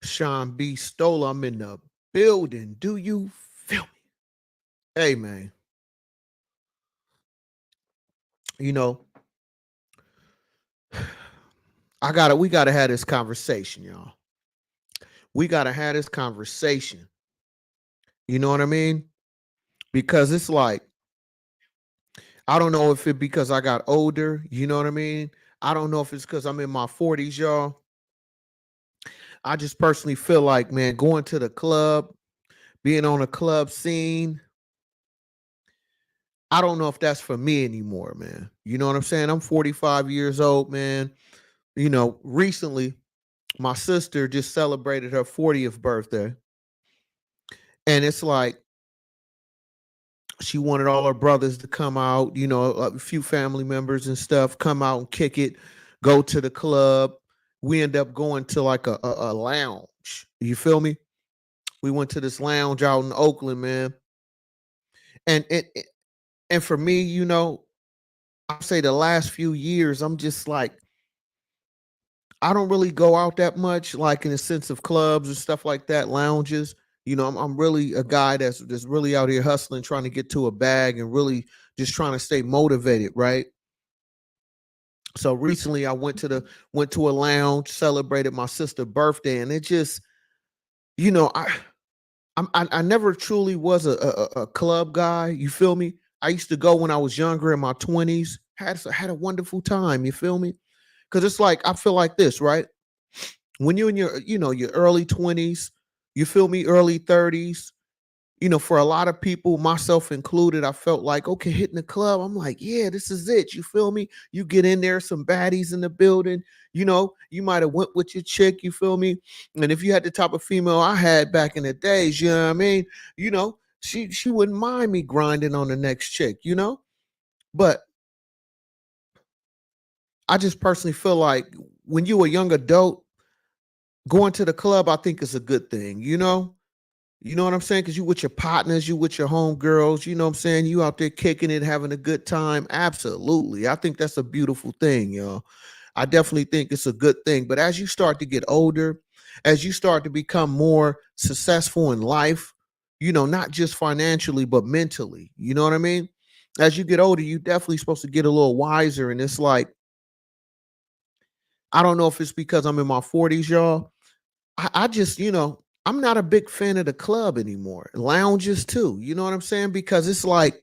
Sean B. Stoller, I'm in the building. Do you feel me? Hey, man, you know, we gotta have this conversation, y'all. We gotta have this conversation. You know what I mean? Because it's like, I don't know if it because I got older, you know what I mean? I don't know if it's because I'm in my 40s, y'all. I just personally feel like, man, going to the club, being on a club scene, I don't know if that's for me anymore, man. You know what I'm saying? I'm 45 years old, man. Recently, my sister just celebrated her 40th birthday. And it's like she wanted all her brothers to come out, a few family members and stuff, come out and kick it, go to the club. We end up going to like a lounge. You feel me? We went to this lounge out in Oakland, man. And and for me, I'll say the last few years, I'm just like, I don't really go out that much, like in the sense of clubs and stuff like that, lounges. I'm really a guy that's really out here hustling, trying to get to a bag and really just trying to stay motivated, right? So recently I went to a lounge, celebrated my sister's birthday, and it just, you know, I never truly was a club guy. You feel me? I used to go when I was younger in my 20s, had a wonderful time, you feel me? Because it's like I feel like this, right? When you're in your early 20s, you feel me, early 30s, for a lot of people, myself included, I felt like, okay, hitting the club, I'm like, yeah, this is it. You feel me? You get in there, some baddies in the building, you might have went with your chick, you feel me? And if you had the type of female I had back in the days, you know what I mean? She wouldn't mind me grinding on the next chick, But I just personally feel like when you a young adult, going to the club, I think is a good thing, You know what I'm saying? Because you with your partners, you with your homegirls, you know what I'm saying? You out there kicking it, having a good time. Absolutely. I think that's a beautiful thing, y'all. I definitely think it's a good thing. But as you start to get older, as you start to become more successful in life, not just financially, but mentally, you know what I mean? As you get older, you definitely supposed to get a little wiser. And it's like, I don't know if it's because I'm in my 40s, y'all. I just, I'm not a big fan of the club anymore. Lounges too. You know what I'm saying? Because it's like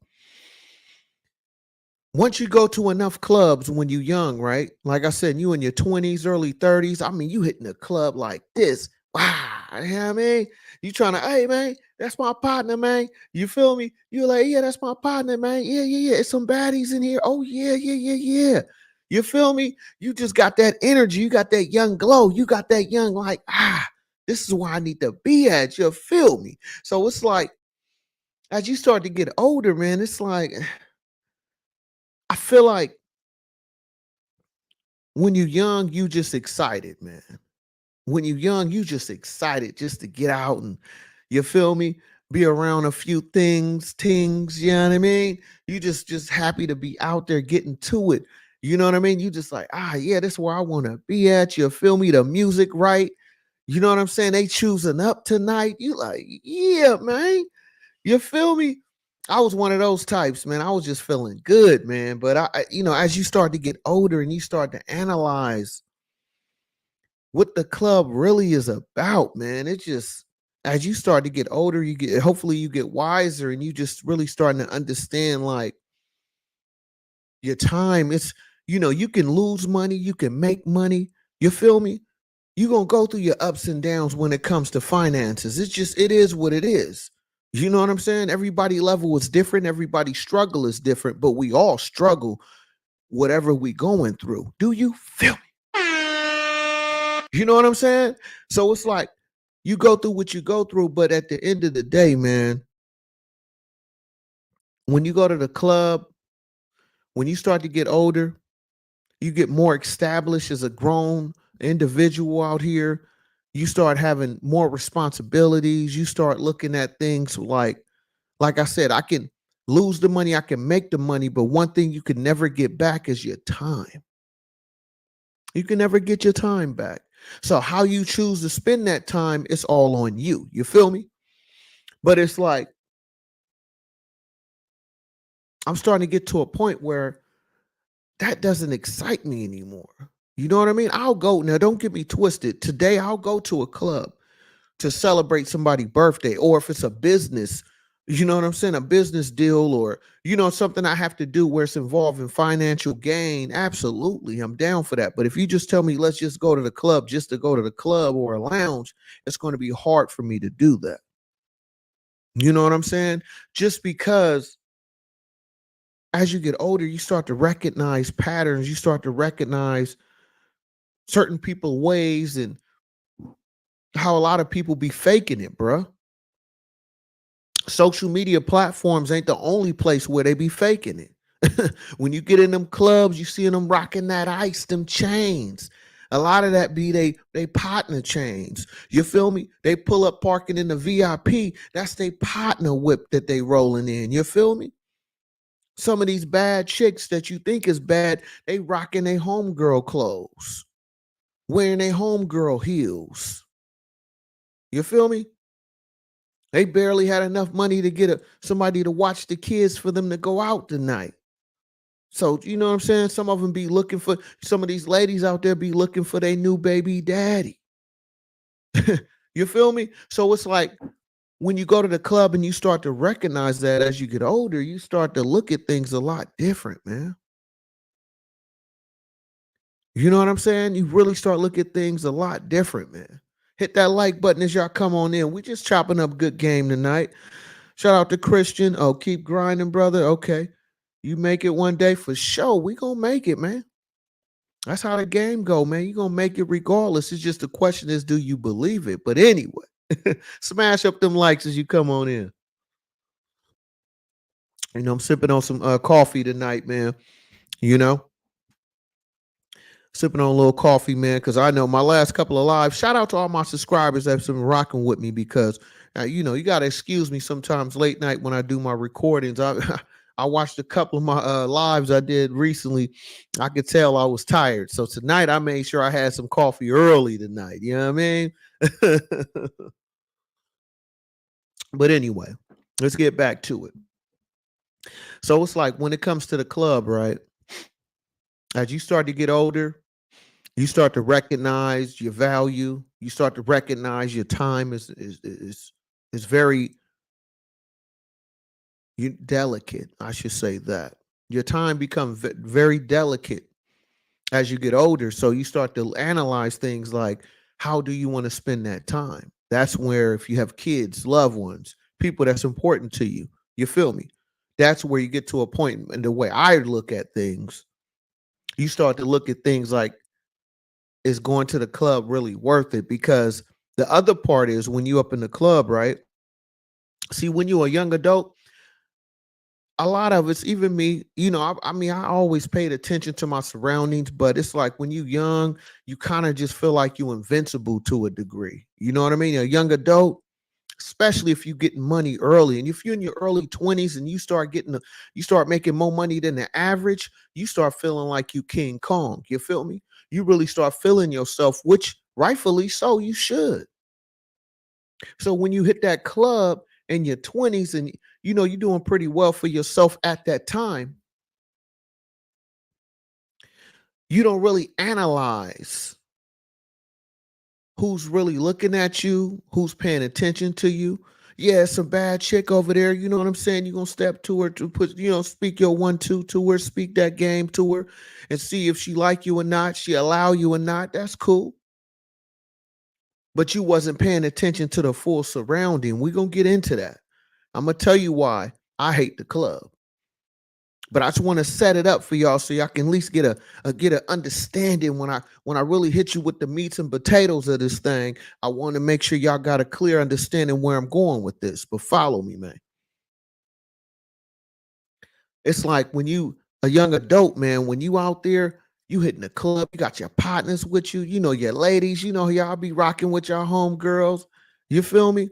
once you go to enough clubs when you're young, right? Like I said, you in your 20s, early 30s. I mean, you hitting a club like this. Wow. You know what I mean? You trying to, hey man, that's my partner, man. You feel me? You're like, yeah, that's my partner, man. Yeah, yeah, yeah. It's some baddies in here. Oh, yeah, yeah, yeah, yeah. You feel me? You just got that energy. You got that young glow. You got that young, like, this is where I need to be at. You feel me? So it's like, as you start to get older, man, it's like, I feel like when you're young, you just excited, man. When you're young, you just excited just to get out and you feel me? Be around a few things, you know what I mean? You just happy to be out there getting to it. You know what I mean? You just like, yeah, this is where I want to be at. You feel me? The music right. You know what I'm saying? They choosing up tonight. You like, yeah, man. You feel me? I was one of those types, man. I was just feeling good, man. But as you start to get older and you start to analyze what the club really is about, man, it just as you start to get older, you get hopefully you get wiser and you just really starting to understand like your time. It's you can lose money, you can make money. You feel me? You're gonna go through your ups and downs when it comes to finances. It is what it is. You know what I'm saying? Everybody level is different, everybody's struggle is different, but we all struggle whatever we going through. Do you feel me? You know what I'm saying? So it's like you go through what you go through, but at the end of the day, man, when you go to the club, when you start to get older, you get more established as a grown individual out here. You start having more responsibilities. You start looking at things like I said, I can lose the money, I can make the money, but one thing you can never get back is your time. You can never get your time back. So how you choose to spend that time, it's all on you. You feel me? But it's like I'm starting to get to a point where that doesn't excite me anymore. You know what I mean? I'll go now. Don't get me twisted. Today, I'll go to a club to celebrate somebody's birthday, or if it's a business, you know what I'm saying, a business deal, or something I have to do where it's involving financial gain. Absolutely, I'm down for that. But if you just tell me let's just go to the club just to go to the club or a lounge, it's going to be hard for me to do that. You know what I'm saying? Just because as you get older, you start to recognize patterns, you start to recognize certain people ways and how a lot of people be faking it, bruh. Social media platforms ain't the only place where they be faking it. When you get in them clubs, you see them rocking that ice, them chains. A lot of that be they partner chains. You feel me? They pull up parking in the VIP. That's their partner whip that they rolling in. You feel me? Some of these bad chicks that you think is bad, they rocking their homegirl clothes, wearing their homegirl heels. You feel me? They barely had enough money to get somebody to watch the kids for them to go out tonight. So, you know what I'm saying? Some of them be looking for, some of these ladies out there be looking for their new baby daddy. You feel me? So it's like when you go to the club and you start to recognize that as you get older, you start to look at things a lot different, man. You know what I'm saying? You really start looking at things a lot different, man. Hit that like button as y'all come on in. We just chopping up good game tonight. Shout out to Christian. Oh, keep grinding, brother. Okay. You make it one day for sure. We gonna make it, man. That's how the game go, man. You gonna make it regardless. It's just the question is, do you believe it? But anyway, smash up them likes as you come on in. I'm sipping on some coffee tonight, man. You know, sipping on a little coffee, man, because I know my last couple of lives. Shout out to all my subscribers that's been rocking with me because, you got to excuse me sometimes late night when I do my recordings. I watched a couple of my lives I did recently. I could tell I was tired. So tonight I made sure I had some coffee early tonight. You know what I mean? But anyway, let's get back to it. So it's like when it comes to the club, right? As you start to get older, you start to recognize your value. You start to recognize your time is very delicate. I should say that your time becomes very delicate as you get older. So you start to analyze things like how do you want to spend that time? That's where if you have kids, loved ones, people that's important to you, you feel me? That's where you get to a point in the way I look at things. You start to look at things like, is going to the club really worth it? Because the other part is when you up in the club, right? See, when you're a young adult, a lot of it's even me, I mean, I always paid attention to my surroundings, but it's like when you young, you kind of just feel like you invincible to a degree. You know what I mean? A young adult, especially if you getting money early, and if you're in your early 20s and you start making more money than the average, you start feeling like you King Kong. You feel me? You really start feeling yourself, which rightfully so you should. So when you hit that club in your 20s and you're doing pretty well for yourself at that time, you don't really analyze who's really looking at you, who's paying attention to you. Yeah, it's a bad chick over there. You know what I'm saying? You're gonna step to her to put, speak your 1-2 to her, speak that game to her, and see if she like you or not, she allow you or not. That's cool. But you wasn't paying attention to the full surrounding. We're gonna get into that. I'm gonna tell you why I hate the club. But I just want to set it up for y'all so y'all can at least get a understanding when I really hit you with the meats and potatoes of this thing. I want to make sure y'all got a clear understanding where I'm going with this. But follow me, man. It's like when you a young adult, man, when you out there, you hitting the club, you got your partners with you, your ladies, y'all be rocking with your homegirls. You feel me?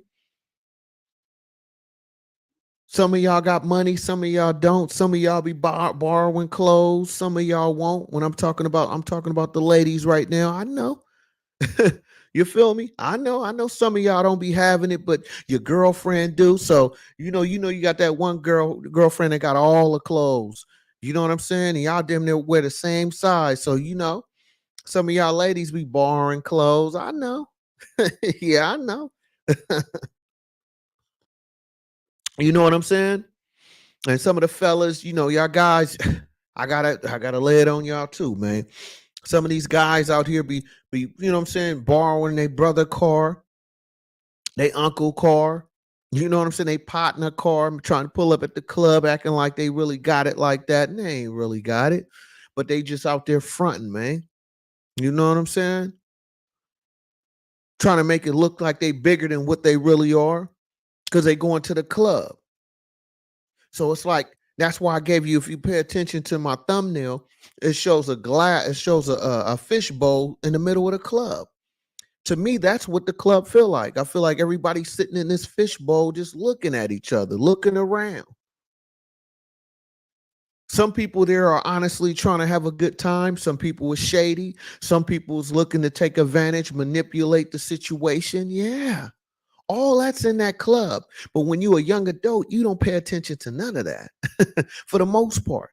Some of y'all got money, some of y'all don't. Some of y'all be borrowing clothes, some of y'all won't. I'm talking about the ladies right now. I know. You feel me? I know some of y'all don't be having it, but your girlfriend do. So, you got that one girlfriend that got all the clothes. You know what I'm saying? And y'all damn near wear the same size. So, some of y'all ladies be borrowing clothes. I know. Yeah, I know. You know what I'm saying? And some of the fellas, y'all guys, I gotta lay it on y'all too, man. Some of these guys out here be, what I'm saying, borrowing their brother car, they uncle car. You know what I'm saying? They partner car, trying to pull up at the club, acting like they really got it like that. And they ain't really got it. But they just out there fronting, man. You know what I'm saying? Trying to make it look like they bigger than what they really are because they going to the club. So it's like that's why I gave you. If you pay attention to my thumbnail, it shows a glass. It shows a fish bowl in the middle of the club. To me, that's what the club feel like. I feel like everybody's sitting in this fish bowl, just looking at each other, looking around. Some people there are honestly trying to have a good time. Some people are shady. Some people's looking to take advantage, manipulate the situation. Yeah. All that's in that club. But when you're a young adult, you don't pay attention to none of that for the most part.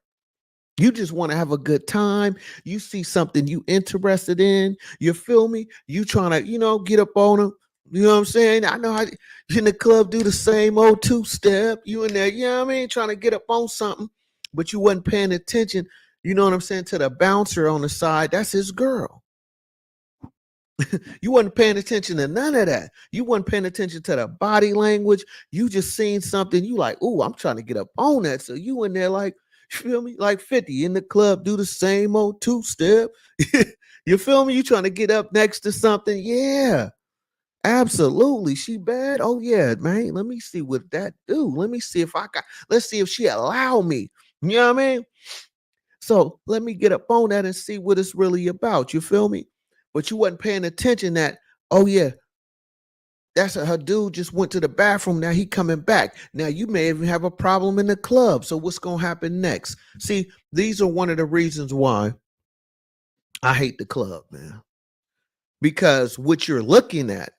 You just want to have a good time. You see something you interested in. You feel me? You trying to, get up on them. You know what I'm saying? I know how you in the club do the same old two-step. You in there, trying to get up on something, but you wasn't paying attention, you know what I'm saying, to the bouncer on the side. That's his girl. You wasn't paying attention to none of that. You wasn't paying attention to the body language. You just seen something. You like, oh, I'm trying to get up on that. So you in there like, you feel me? Like 50 in the club, do the same old two-step. You feel me? You trying to get up next to something. Yeah, absolutely. She bad. Oh yeah, man. Let me see what that do. Let me see if let's see if she allow me. You know what I mean? So let me get up on that and see what it's really about. You feel me? But you wasn't paying attention that, oh yeah, her dude just went to the bathroom. Now he coming back. Now you may even have a problem in the club. So what's gonna happen next? See, these are one of the reasons why I hate the club, man. Because what you're looking at,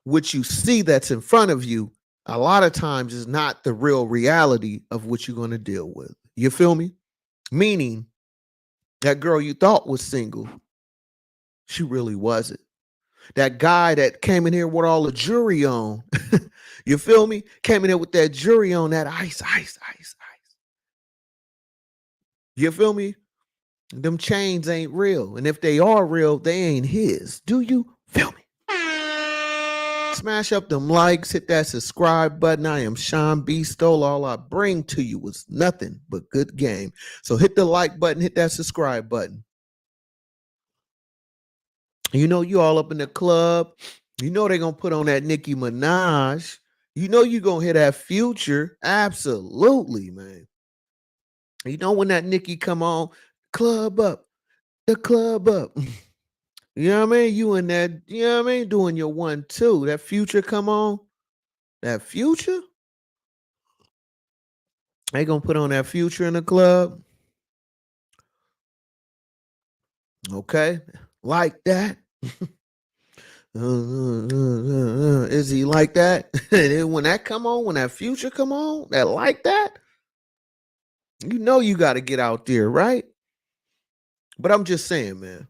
what you see that's in front of you, a lot of times is not the real reality of what you're gonna deal with. You feel me? Meaning that girl you thought was single, she really wasn't. That guy that came in here with all the jewelry on, you feel me? Came in here with that jewelry on, that ice, ice, ice, ice. You feel me? Them chains ain't real. And if they are real, they ain't his. Do you feel me? Smash up them likes, hit that subscribe button. I am Sean B. Stoll. All I bring to you is nothing but good game. So hit the like button, hit that subscribe button. You all up in the club. You know they're gonna put on that Nicki Minaj. You know you gonna hear that Future. Absolutely, man. You know when that Nicki come on, club up, the club up. You know what I mean? You in that, you know what I mean? Doing your 1-2. That Future come on. That Future? They gonna put on that Future in the club. Okay. Like that. Is he like that? And when that come on, when that Future come on, that like that, you know you got to get out there, right? But I'm just saying, man,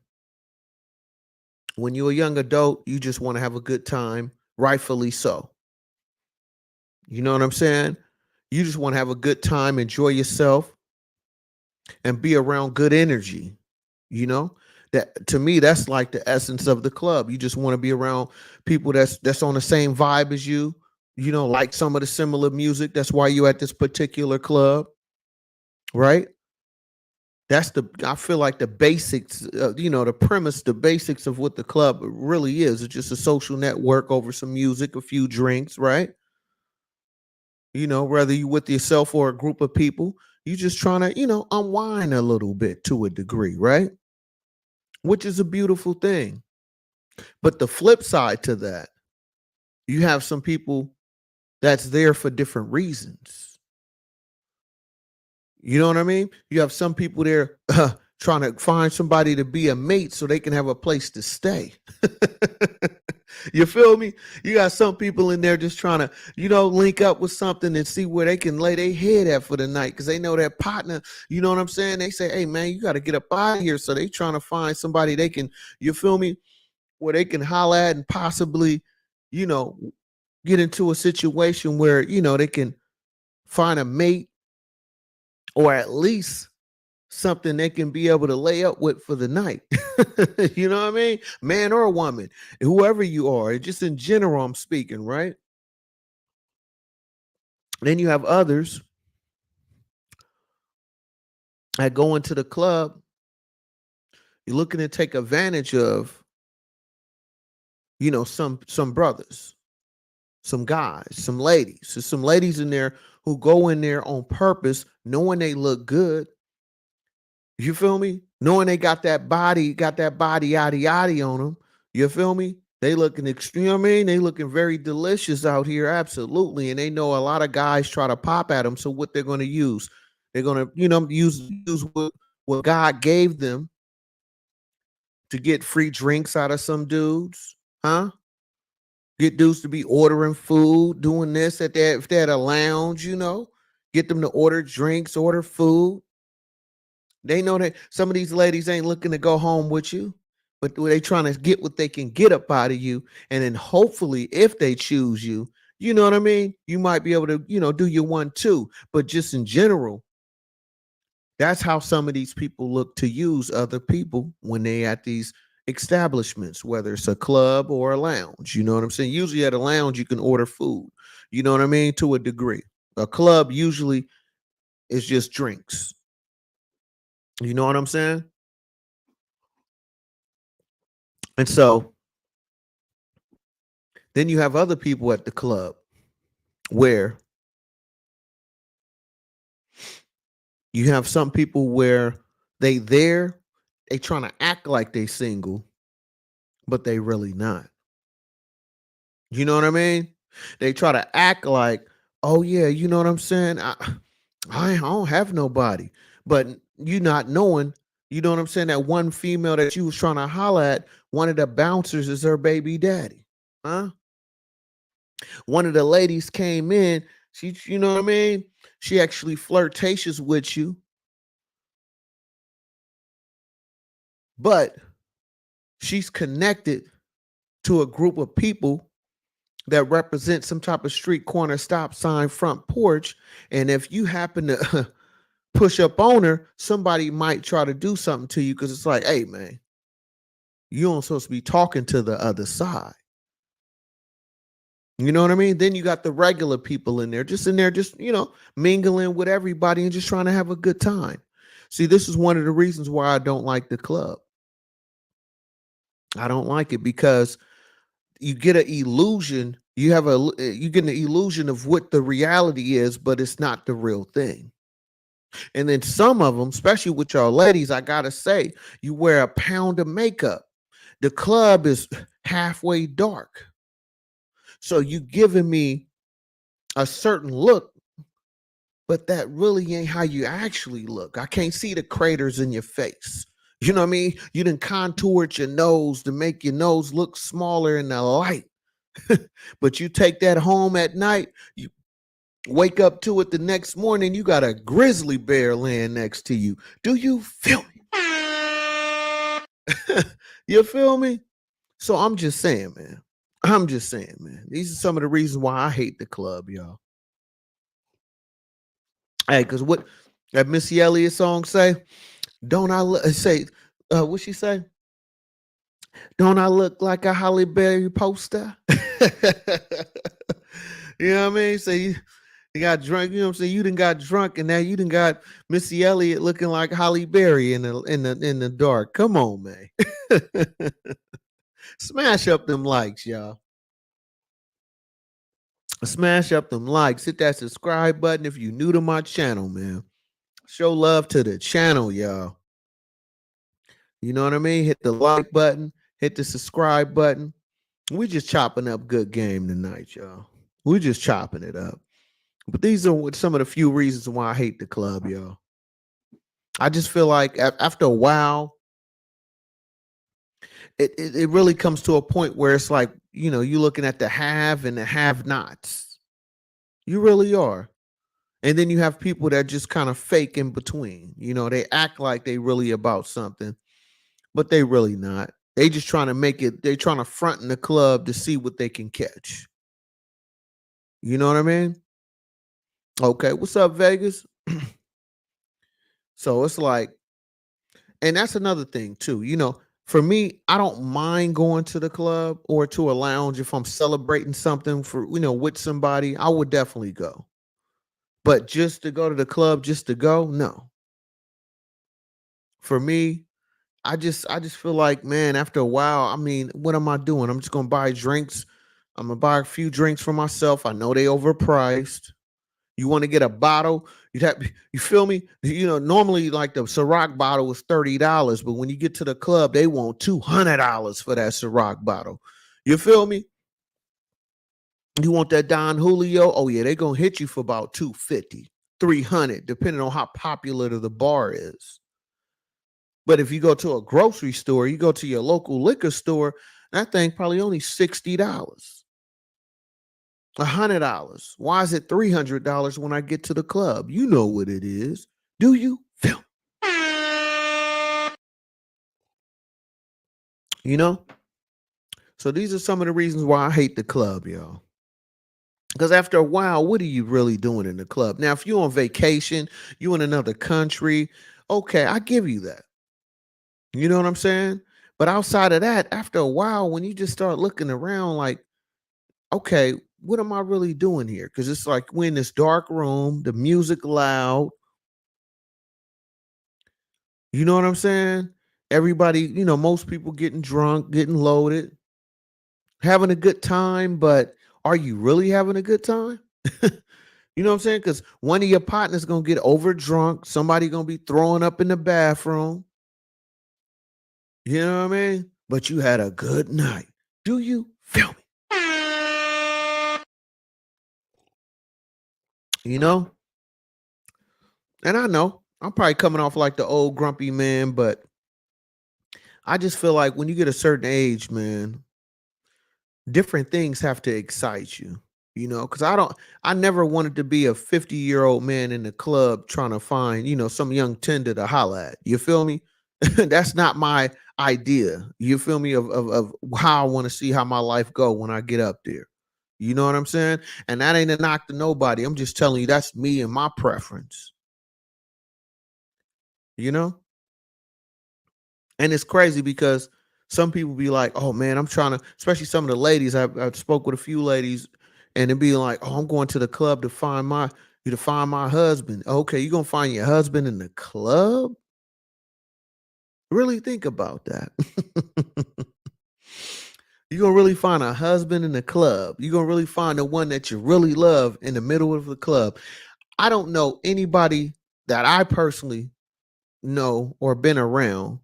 when you're a young adult, you just want to have a good time, rightfully so. You know what I'm saying? You just want to have a good time, enjoy yourself, and be around good energy. You know, that to me, that's like the essence of the club. You just want to be around people that's on the same vibe as you. Like some of the similar music. That's why you at this particular club, right? I feel like the basics, the premise, the basics of what the club really is. It's just a social network over some music, a few drinks, right? Whether you with yourself or a group of people, you just trying to, unwind a little bit to a degree, right? Which is a beautiful thing. But the flip side to that, you have some people that's there for different reasons. You know what I mean? You have some people there trying to find somebody to be a mate so they can have a place to stay. You feel me? You got some people in there just trying to, link up with something and see where they can lay their head at for the night because they know their partner, you know what I'm saying? They say, hey, man, you got to get up out of here. So they trying to find somebody they can, you feel me, where they can holler at and possibly, you know, get into a situation where, they can find a mate or at least something they can be able to lay up with for the night. You know what I mean? Man or woman, whoever you are, just in general, I'm speaking, right? Then you have others that go into the club, you're looking to take advantage of, some brothers, some guys, some ladies. There's some ladies in there who go in there on purpose, knowing they look good. You feel me? Knowing they got that body yada yada on them. You feel me? They looking extreme. You know what I mean? They looking very delicious out here, absolutely. And they know a lot of guys try to pop at them. So what they're going to use? They're going to, use what God gave them to get free drinks out of some dudes, huh? Get dudes to be ordering food, doing this at that if they're at a lounge, get them to order drinks, order food. They know that some of these ladies ain't looking to go home with you, but they trying to get what they can get up out of you. And then hopefully, if they choose you, you know what I mean? You might be able to, do your 1-2. But just in general, that's how some of these people look to use other people when they at these establishments, whether it's a club or a lounge. You know what I'm saying? Usually at a lounge, you can order food. You know what I mean? To a degree. A club usually is just drinks. You know what I'm saying? And so then you have other people at the club where you have some people where they trying to act like they single, but they really not. You know what I mean? They try to act like, oh yeah, you know what I'm saying? I don't have nobody. But you not knowing, you know what I'm saying? That one female that you was trying to holler at, one of the bouncers is her baby daddy. Huh? One of the ladies came in, you know what I mean? She actually flirtatious with you, but she's connected to a group of people that represent some type of street corner stop sign front porch. And if you happen to push up on her, somebody might try to do something to you because it's like, hey, man, you don't supposed to be talking to the other side. You know what I mean? Then you got the regular people in there, just mingling with everybody and just trying to have a good time. See, this is one of the reasons why I don't like the club. I don't like it because you get an illusion. You get an illusion of what the reality is, but it's not the real thing. And then some of them, especially with y'all ladies, I gotta say, you wear a pound of makeup. The club is halfway dark. So you giving me a certain look, but that really ain't how you actually look. I can't see the craters in your face. You know what I mean? You done contoured your nose to make your nose look smaller in the light. But you take that home at night, you wake up to it the next morning, you got a grizzly bear laying next to you. Do you feel me? You feel me? So I'm just saying, man. I'm just saying, man. These are some of the reasons why I hate the club, y'all. Hey, because what that Missy Elliott song say? Don't I say? What she say? Don't I look like a Holly Berry poster? You know what I mean? So you got drunk. You know what I'm saying? You done got drunk, and now you done got Missy Elliott looking like Holly Berry in the dark. Come on, man. Smash up them likes, y'all. Smash up them likes. Hit that subscribe button if you're new to my channel, man. Show love to the channel, y'all. You know what I mean? Hit the like button, hit the subscribe button. We just chopping up good game tonight, y'all. We just chopping it up. But these are some of the few reasons why I hate the club, y'all. I just feel like after a while, it really comes to a point where it's like, you're looking at the have and the have nots. You really are. And then you have people that just kind of fake in between. They act like they really about something, but they really not. They just trying to make it, they trying to front in the club to see what they can catch. You know what I mean? Okay, what's up, Vegas? So it's like, and that's another thing too. For me, I don't mind going to the club or to a lounge if I'm celebrating something for, with somebody. I would definitely go. But just to go to the club, just to go, no. For me, I just feel like, man, after a while, I mean, what am I doing? I'm just gonna buy drinks. I'm gonna buy a few drinks for myself. I know they overpriced. You want to get a bottle, you feel me? Normally like the Ciroc bottle was $30, but when you get to the club, they want $200 for that Ciroc bottle. You feel me? You want that Don Julio? Oh yeah, they're gonna hit you for about 250, 300, depending on how popular the bar is. But if you go to a grocery store, you go to your local liquor store, that thing probably only $60, $100. Why is it $300 when I get to the club? You know what it is. Do you? Feel? You know? So these are some of the reasons why I hate the club, y'all. Because after a while, what are you really doing in the club? Now, if you're on vacation, you in another country, okay, I give you that. You know what I'm saying? But outside of that, after a while, when you just start looking around like, okay, what am I really doing here? Because it's like we're in this dark room, the music loud. You know what I'm saying? Everybody, most people getting drunk, getting loaded, having a good time, but are you really having a good time? You know what I'm saying? Because one of your partners gonna get over drunk, somebody gonna be throwing up in the bathroom. You know what I mean? But you had a good night. Do you feel me? You know? And I know I'm probably coming off like the old grumpy man, but I just feel like when you get a certain age, man, different things have to excite you, because I never wanted to be a 50-year-old man in the club trying to find, some young tender to holla at. You feel me? That's not my idea. You feel me? Of how I want to see how my life go when I get up there. You know what I'm saying? And that ain't a knock to nobody. I'm just telling you that's me and my preference, you know? And it's crazy because some people be like, "Oh man, I'm trying to," especially some of the ladies. I've spoke with a few ladies, and it be like, "Oh, I'm going to the club to find my husband." Okay, you gonna find your husband in the club? Really think about that. You gonna really find a husband in the club? You gonna really find the one that you really love in the middle of the club? I don't know anybody that I personally know or been around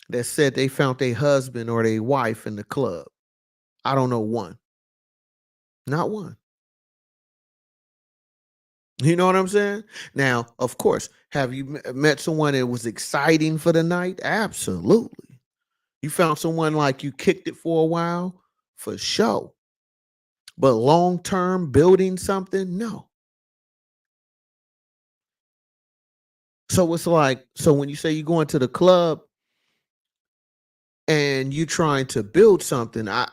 that said they found their husband or their wife in the club. I don't know one. Not one. You know what I'm saying? Now, of course, have you met someone that was exciting for the night? Absolutely. You found someone like you kicked it for a while? For sure. But long term building something? No. So it's like, so when you say you're going to the club and you trying to build something, I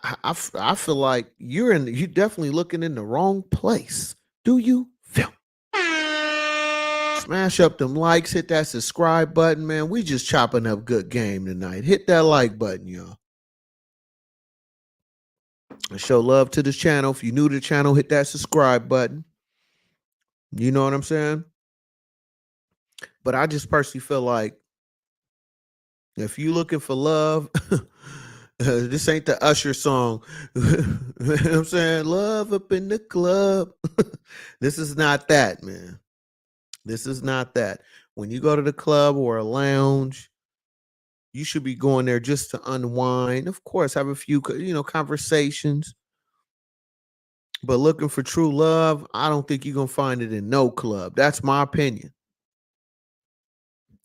feel like you definitely looking in the wrong place. Do you feel? Smash up them likes, hit that subscribe button, man. We just chopping up good game tonight. Hit that like button, y'all. And show love to this channel. If you're new to the channel, hit that subscribe button. You know what I'm saying? But I just personally feel like if you looking for love, this ain't the Usher song. You know what I'm saying? Love up in the club. This is not that, man. This is not that. When you go to the club or a lounge, you should be going there just to unwind. Of course, have a few, conversations. But looking for true love, I don't think you're gonna find it in no club. That's my opinion.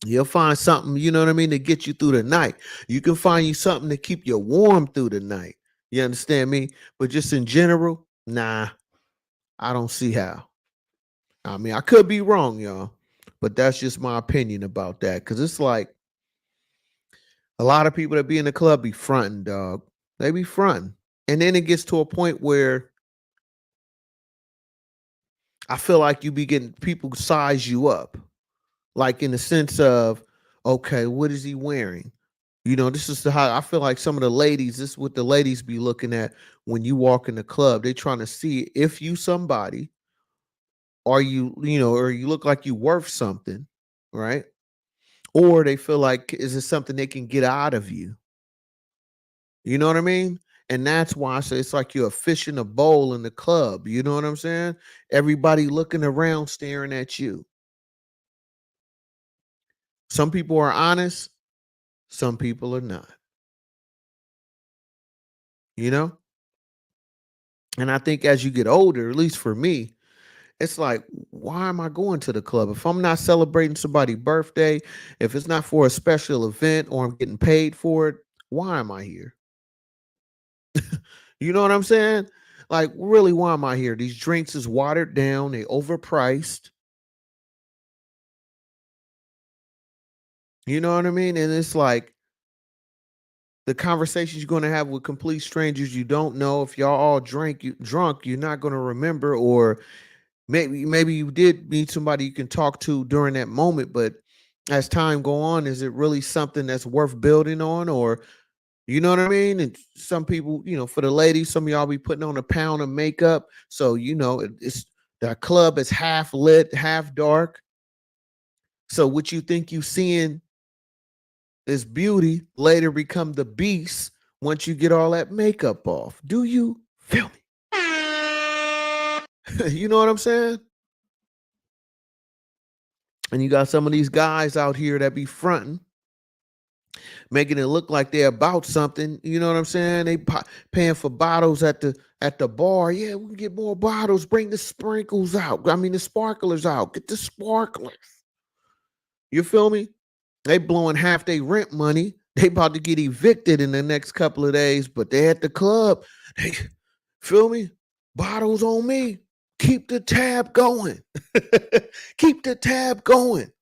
You'll find something, you know what I mean, to get you through the night. You can find you something to keep you warm through the night. You understand me? But just in general, nah, I don't see how. I mean, I could be wrong, y'all, but that's just my opinion about that. Cause it's like a lot of people that be in the club be fronting, dog. They be fronting. And then it gets to a point where I feel like you be getting people size you up. Like in the sense of, okay, what is he wearing? You know, this is how I feel like some of the ladies, this is what the ladies be looking at when you walk in the club. They trying to see if you somebody, are you, or you look like you worth something, right? Or they feel like, is it something they can get out of you? You know what I mean? And that's why I say it's like you're a fish in a bowl in the club. You know what I'm saying? Everybody looking around, staring at you. Some people are honest, some people are not, you know? And I think as you get older, at least for me, it's like, why am I going to the club? If I'm not celebrating somebody's birthday, if it's not for a special event or I'm getting paid for it, why am I here? You know what I'm saying? Like, really, why am I here? These drinks is watered down, they overpriced. You know what I mean? And it's like the conversations you're going to have with complete strangers you don't know. If y'all all drunk, you're not going to remember, or maybe you did meet somebody you can talk to during that moment, but as time go on, is it really something that's worth building on? Or you know what I mean? And some people, for the ladies, some of y'all be putting on a pound of makeup, so it's the club is half lit, half dark. So what you think you seeing is beauty later become the beast once you get all that makeup off. Do you feel me? You know what I'm saying? And you got some of these guys out here that be fronting, making it look like they're about something. You know what I'm saying? They paying for bottles at the bar. Yeah, we can get more bottles. Bring the sprinkles out. I mean, the sparklers out. Get the sparklers. You feel me? They blowing half their rent money. They about to get evicted in the next couple of days, but they at the club. They feel me? Bottles on me. Keep the tab going. Keep the tab going.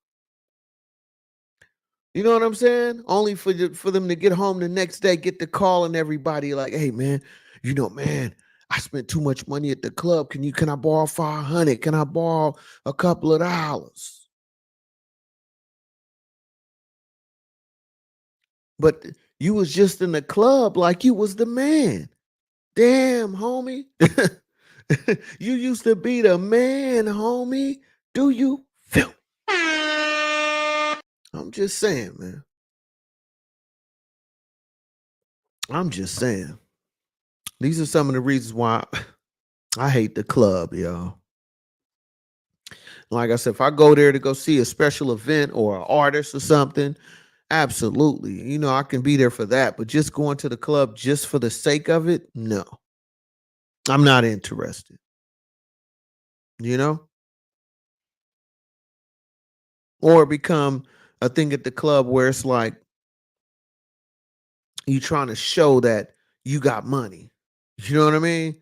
You know what I'm saying? Only for them to get home the next day, get the call and everybody like, hey man, man, I spent too much money at the club. Can I borrow 500? Can I borrow a couple of dollars? But you was just in the club like you was the man. Damn, homie. You used to be the man, homie. Do you feel? I'm just saying, man. I'm just saying. These are some of the reasons why I hate the club, y'all. Like I said, if I go there to go see a special event or an artist or something, absolutely. I can be there for that. But just going to the club just for the sake of it, no. I'm not interested. You know? Or become a thing at the club where it's like you trying to show that you got money. You know what I mean?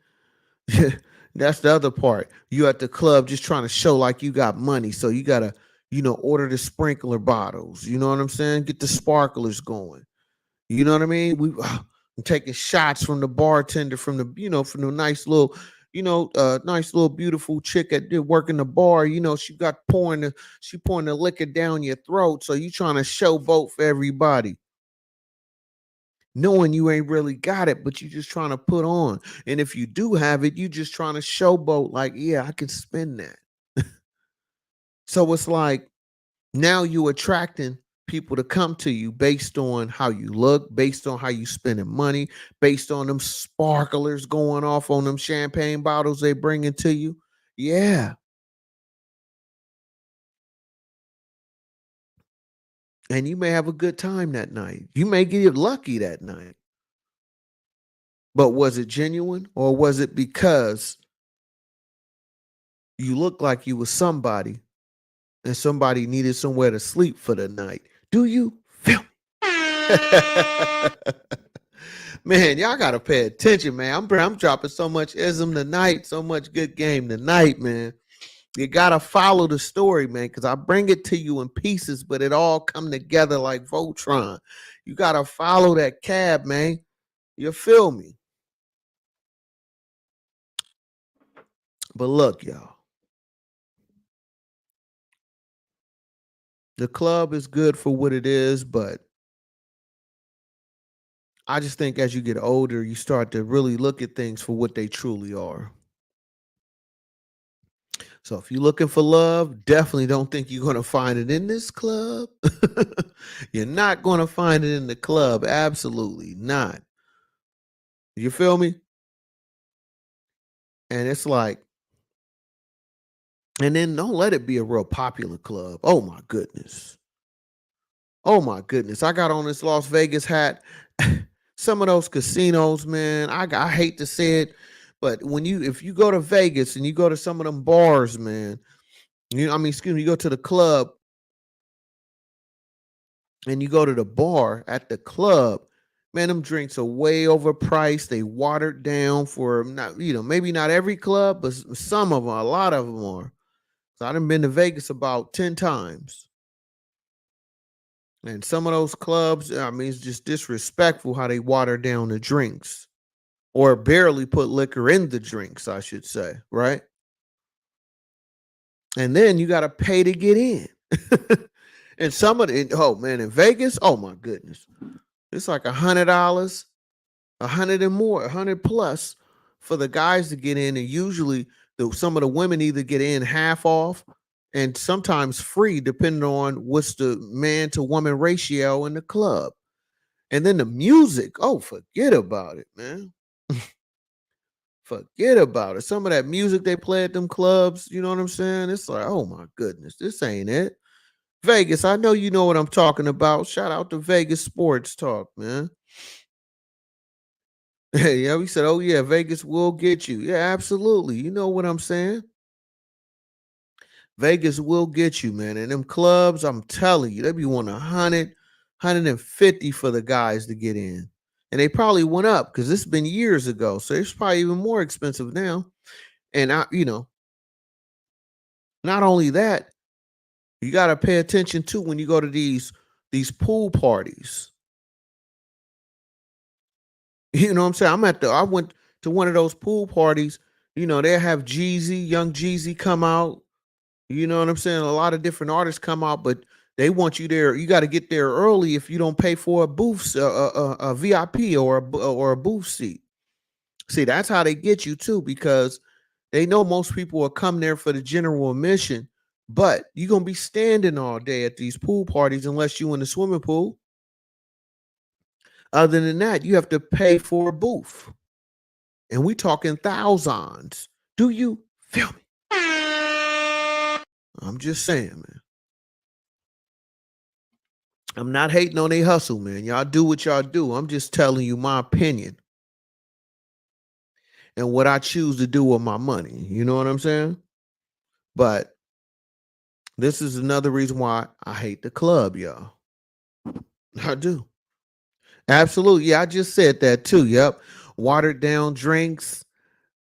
That's the other part. You at the club just trying to show like you got money. So you gotta, order the sprinkler bottles. You know what I'm saying? Get the sparklers going. You know what I mean? I'm taking shots from the bartender, from the nice little, nice little beautiful chick that did work in the bar. She pouring the liquor down your throat. So you trying to showboat for everybody, knowing you ain't really got it, but you just trying to put on. And if you do have it, you just trying to showboat like, yeah, I can spend that. So it's like now you attracting people to come to you based on how you look, based on how you spending money, based on them sparklers going off on them champagne bottles they bringing to you. Yeah. And you may have a good time that night. You may get lucky that night. But was it genuine, or was it because you look like you was somebody and somebody needed somewhere to sleep for the night. Do you feel me? Man, y'all gotta pay attention, man. I'm dropping so much ism tonight, so much good game tonight, man. You gotta follow the story, man, because I bring it to you in pieces, but it all come together like Voltron. You gotta follow that cab, man. You feel me? But look, y'all, the club is good for what it is, but I just think as you get older, you start to really look at things for what they truly are. So if you're looking for love, definitely don't think you're going to find it in this club. You're not going to find it in the club. Absolutely not. You feel me? And it's like, and then don't let it be a real popular club. Oh my goodness. Oh my goodness. I got on this Las Vegas hat. Some of those casinos, man, I hate to say it, but if you go to Vegas and you go to some of them bars, man, excuse me, you go to the club and you go to the bar at the club, man, them drinks are way overpriced. They watered down for not, maybe not every club, but some of them, a lot of them are. So I done been to Vegas about 10 times. And some of those clubs, it's just disrespectful how they water down the drinks or barely put liquor in the drinks, I should say, right? And then you got to pay to get in. And some of the, oh man, in Vegas, oh my goodness, it's like $100, 100 and more, 100 plus for the guys to get in. And usually some of the women either get in half off and sometimes free, depending on what's the man to woman ratio in the club. And then the music, oh, forget about it, man. Forget about it. Some of that music they play at them clubs, you know what I'm saying? It's like, oh my goodness, this ain't it. Vegas, I know you know what I'm talking about. Shout out to Vegas Sports Talk, man. Yeah, we said, oh yeah, Vegas will get you. Yeah, absolutely. You know what I'm saying? Vegas will get you, man. And them clubs, I'm telling you, they be wanting 150 for the guys to get in. And they probably went up because this has been years ago. So it's probably even more expensive now. And not only that, you got to pay attention too when you go to these pool parties. You know what I'm saying? I went to one of those pool parties. They have Young Jeezy come out. You know what I'm saying? A lot of different artists come out, but they want you there. You got to get there early if you don't pay for a booth, a VIP or a booth seat. See, that's how they get you too, because they know most people will come there for the general admission, but you're gonna be standing all day at these pool parties unless you in the swimming pool. Other than that, you have to pay for a booth. And we talking thousands. Do you feel me? I'm just saying, man. I'm not hating on they hustle, man. Y'all do what y'all do. I'm just telling you my opinion and what I choose to do with my money. You know what I'm saying? But this is another reason why I hate the club, y'all. I do. Absolutely. Yeah, I just said that too. Yep. Watered down drinks.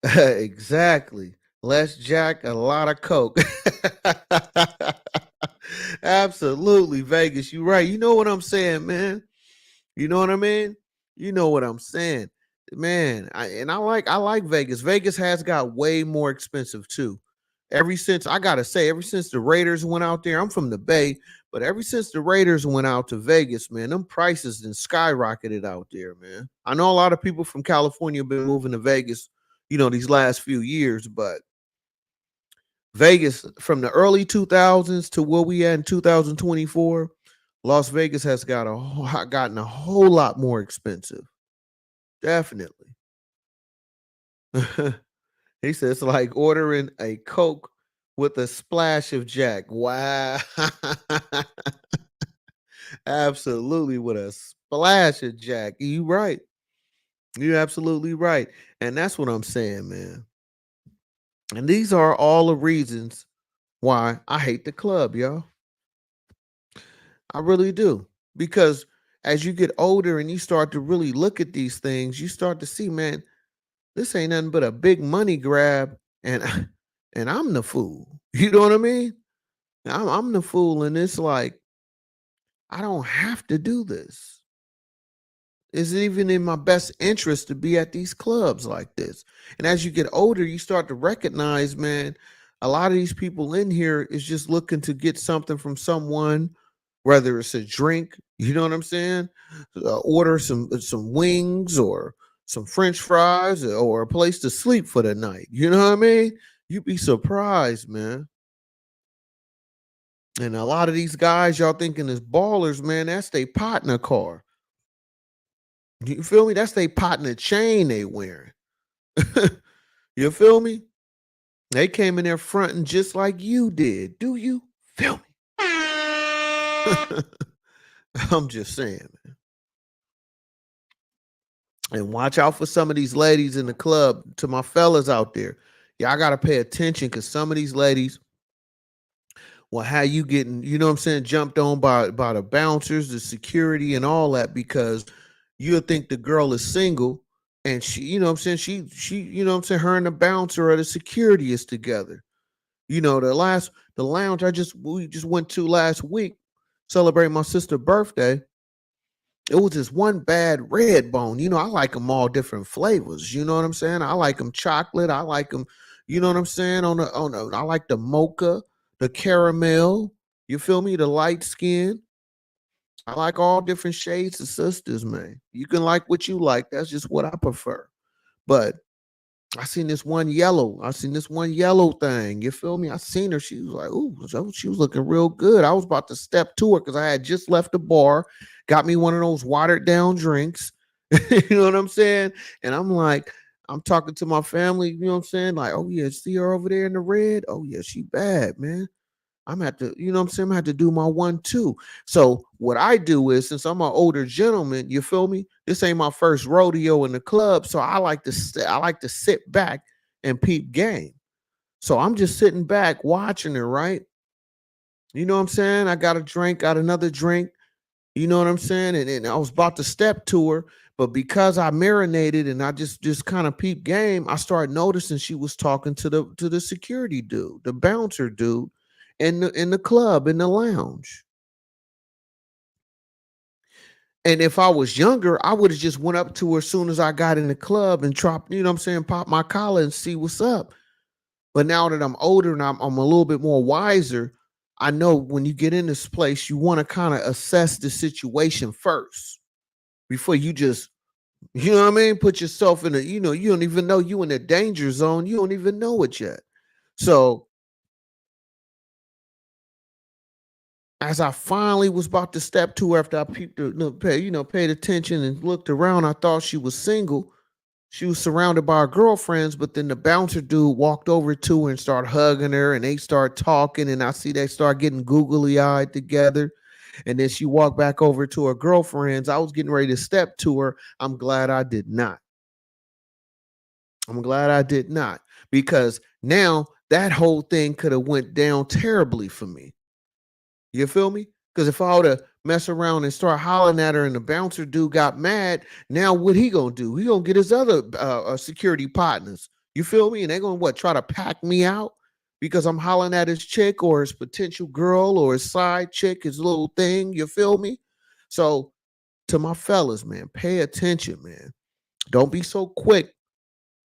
Exactly. Less Jack, a lot of Coke. Absolutely, Vegas. You right. You know what I'm saying, man. You know what I mean? You know what I'm saying. Man, I like Vegas. Vegas has got way more expensive too. Ever since the Raiders went out there, I'm from the Bay, but ever since the Raiders went out to Vegas, man, them prices then skyrocketed out there, man. I know a lot of people from California have been moving to Vegas, these last few years, but Vegas from the early 2000s to where we at in 2024, Las Vegas has gotten a whole lot more expensive. Definitely. He says it's like ordering a Coke with a splash of Jack. Wow. Absolutely, with a splash of Jack. You right. You're absolutely right. And that's what I'm saying, man. And these are all the reasons why I hate the club, y'all. I really do. Because as you get older and you start to really look at these things, you start to see, man, this ain't nothing but a big money grab, and and I'm the fool. You know what I mean? I'm the fool, and it's like I don't have to do this. Is it even in my best interest to be at these clubs like this? And as you get older, you start to recognize, man, a lot of these people in here is just looking to get something from someone, whether it's a drink, you know what I'm saying? Order some wings or some French fries or a place to sleep for the night. You know what I mean? You'd be surprised, man. And a lot of these guys y'all thinking is ballers, man, that's they partner car. You feel me? That's they partner chain they wearing. You feel me? They came in there fronting just like you did. Do you feel me? I'm just saying, man. And watch out for some of these ladies in the club. To my fellas out there, y'all gotta pay attention because some of these ladies will have you getting, you know what I'm saying, jumped on by the bouncers, the security, and all that because you'll think the girl is single and she, you know what I'm saying, she, you know what I'm saying, her and the bouncer or the security is together. You know, the lounge we just went to last week, celebrating my sister's birthday. It was this one bad red bone. You know, I like them all different flavors. You know what I'm saying? I like them chocolate. I like them, you know what I'm saying? I like the mocha, the caramel. You feel me? The light skin. I like all different shades of sisters, man. You can like what you like. That's just what I prefer. But I seen this one yellow. I seen this one yellow thing. You feel me? I seen her. She was like, ooh, so she was looking real good. I was about to step to her because I had just left the bar, got me one of those watered down drinks. You know what I'm saying? And I'm like, I'm talking to my family, you know what I'm saying? Like, oh yeah, see her over there in the red? Oh yeah, she bad, man. I'm at to, you know what I'm saying? I had to do my one too. So what I do is, since I'm an older gentleman, you feel me? This ain't my first rodeo in the club, so I like to sit back and peep game. So I'm just sitting back watching her, right? You know what I'm saying? I got a drink, got another drink. You know what I'm saying? And I was about to step to her, but because I marinated and I just kind of peep game, I started noticing she was talking to the security dude, the bouncer dude, in the club in the lounge. And if I was younger, I would have just went up to her as soon as I got in the club and dropped, you know what I'm saying, pop my collar and see what's up. But now that I'm older and I'm a little bit more wiser, I know when you get in this place, you want to kind of assess the situation first before you just, you know what I mean, put yourself in a, you know, you don't even know you in a danger zone. You don't even know it yet. So as I finally was about to step to her after I peeped her, paid attention and looked around, I thought she was single. She was surrounded by her girlfriends, but then the bouncer dude walked over to her and started hugging her, and they start talking, and I see they start getting googly eyed together. And then she walked back over to her girlfriends. I was getting ready to step to her. I'm glad I did not. I'm glad I did not because now that whole thing could have went down terribly for me. You feel me? Because if I would have mess around and start hollering at her and the bouncer dude got mad, now what he gonna do? He gonna get his other security partners. You feel me? And they gonna what? Try to pack me out because I'm hollering at his chick or his potential girl or his side chick, his little thing. You feel me? So to my fellas, man, pay attention, man. Don't be so quick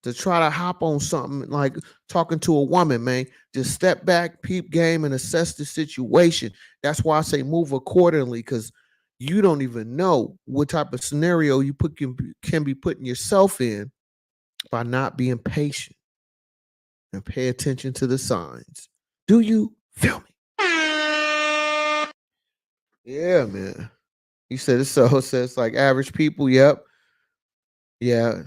to try to hop on something like talking to a woman, man. Just step back, peep game, and assess the situation. That's why I say move accordingly, because you don't even know what type of scenario you can be putting yourself in by not being patient and pay attention to the signs. Do you feel me? Yeah, man. You said it so. It says like average people. Yep. Yeah.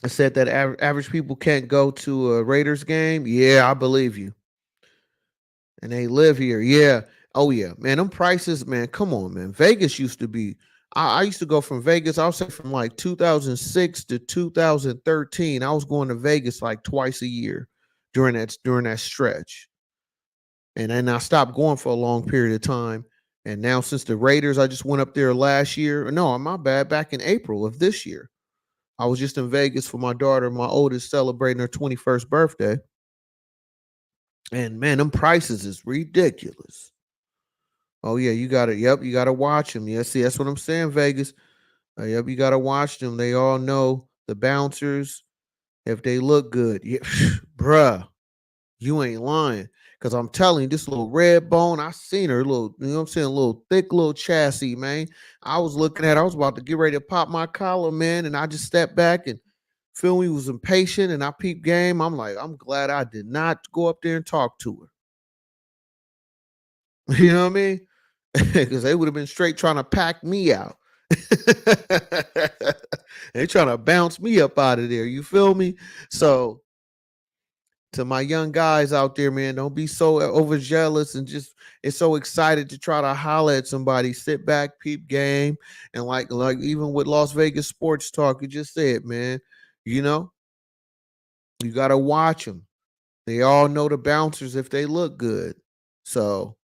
I said that average people can't go to a Raiders game. Yeah, I believe you. And they live here. Yeah. Oh yeah, man. Them prices, man. Come on, man. Vegas used to be. I used to go from Vegas. I'll say from like 2006 to 2013. I was going to Vegas like twice a year during that stretch. And then I stopped going for a long period of time. And now since the Raiders, I just went up there last year. No, my bad. Back in April of this year, I was just in Vegas for my daughter, my oldest, celebrating her 21st birthday. And man, them prices is ridiculous. Oh yeah, you got to. Yep, you got to watch them. Yeah, see, that's what I'm saying, Vegas. Yep, you got to watch them. They all know the bouncers if they look good. Yeah, bruh, you ain't lying. Cause I'm telling you, this little red bone, I seen her little, you know what I'm saying, little thick little chassis, man. I was looking at her, I was about to get ready to pop my collar, man. And I just stepped back and Phil was impatient and I peeped game. I'm like, I'm glad I did not go up there and talk to her. You know what I mean? Because they would have been straight trying to pack me out. They trying to bounce me up out of there. You feel me? So to my young guys out there, man, don't be so overzealous and just it's so excited to try to holler at somebody. Sit back, peep game, and like even with Las Vegas sports talk, you just said, man, you know, you gotta watch them. They all know the bouncers if they look good. So,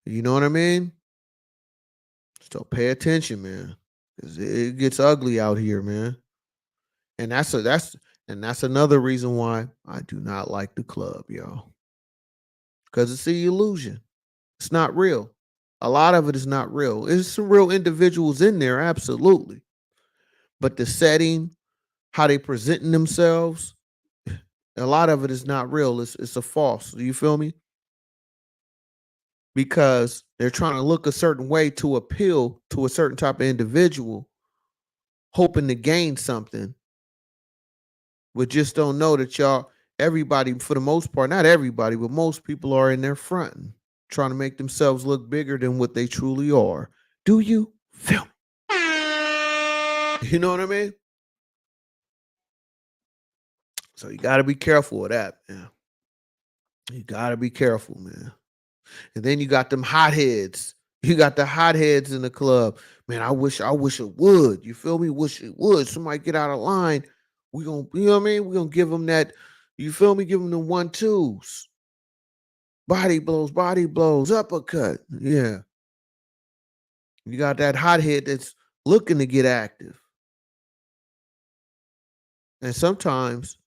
you know what I mean? So pay attention, man. 'Cause it gets ugly out here, man. And that's another reason why I do not like the club, y'all. Because it's the illusion. It's not real. A lot of it is not real. There's some real individuals in there, absolutely. But the setting, how they presenting themselves, a lot of it is not real. It's a false. Do you feel me? Because they're trying to look a certain way to appeal to a certain type of individual, hoping to gain something, but just don't know that y'all, everybody, for the most part, not everybody, but most people are in there fronting, trying to make themselves look bigger than what they truly are. Do you feel me? You know what I mean? So you got to be careful of that, man. You got to be careful, man. And then you got them hotheads. You got the hotheads in the club. Man, I wish it would. You feel me? Wish it would. Somebody get out of line. We gonna, you know what I mean? We gonna give them that. You feel me? Give them the 1-2s. Body blows, uppercut. Yeah. You got that hothead that's looking to get active. And sometimes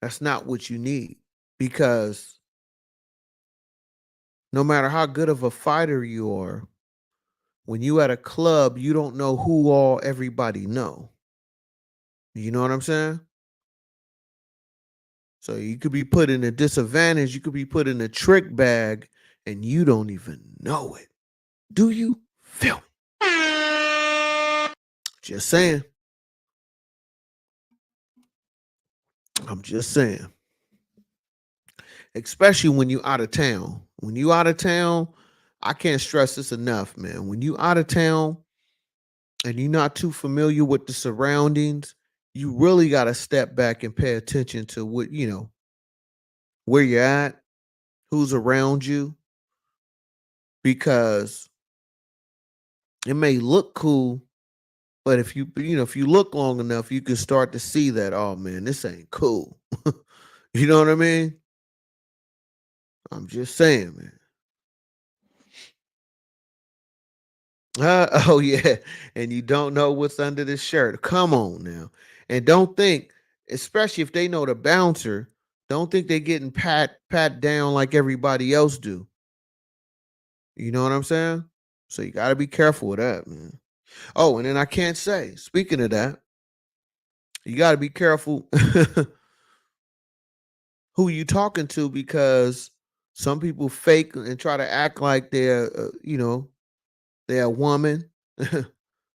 that's not what you need because no matter how good of a fighter you are, when you at a club, you don't know who all everybody know. You know what I'm saying? So you could be put in a disadvantage, you could be put in a trick bag, and you don't even know it. Do you feel me? Just saying. I'm just saying. Especially when you out of town. When you out of town, I can't stress this enough, man. When you out of town and you're not too familiar with the surroundings, you really got to step back and pay attention to what, where you're at, who's around you, because it may look cool, but if you look long enough, you can start to see that, oh man, this ain't cool. You know what I mean? I'm just saying, man. Oh yeah, and you don't know what's under the shirt. Come on now, and don't think, especially if they know the bouncer, don't think they're getting pat down like everybody else do. You know what I'm saying? So you got to be careful with that, man. Oh, and then I can't say. Speaking of that, you got to be careful who you talking to because some people fake and try to act like they're a woman,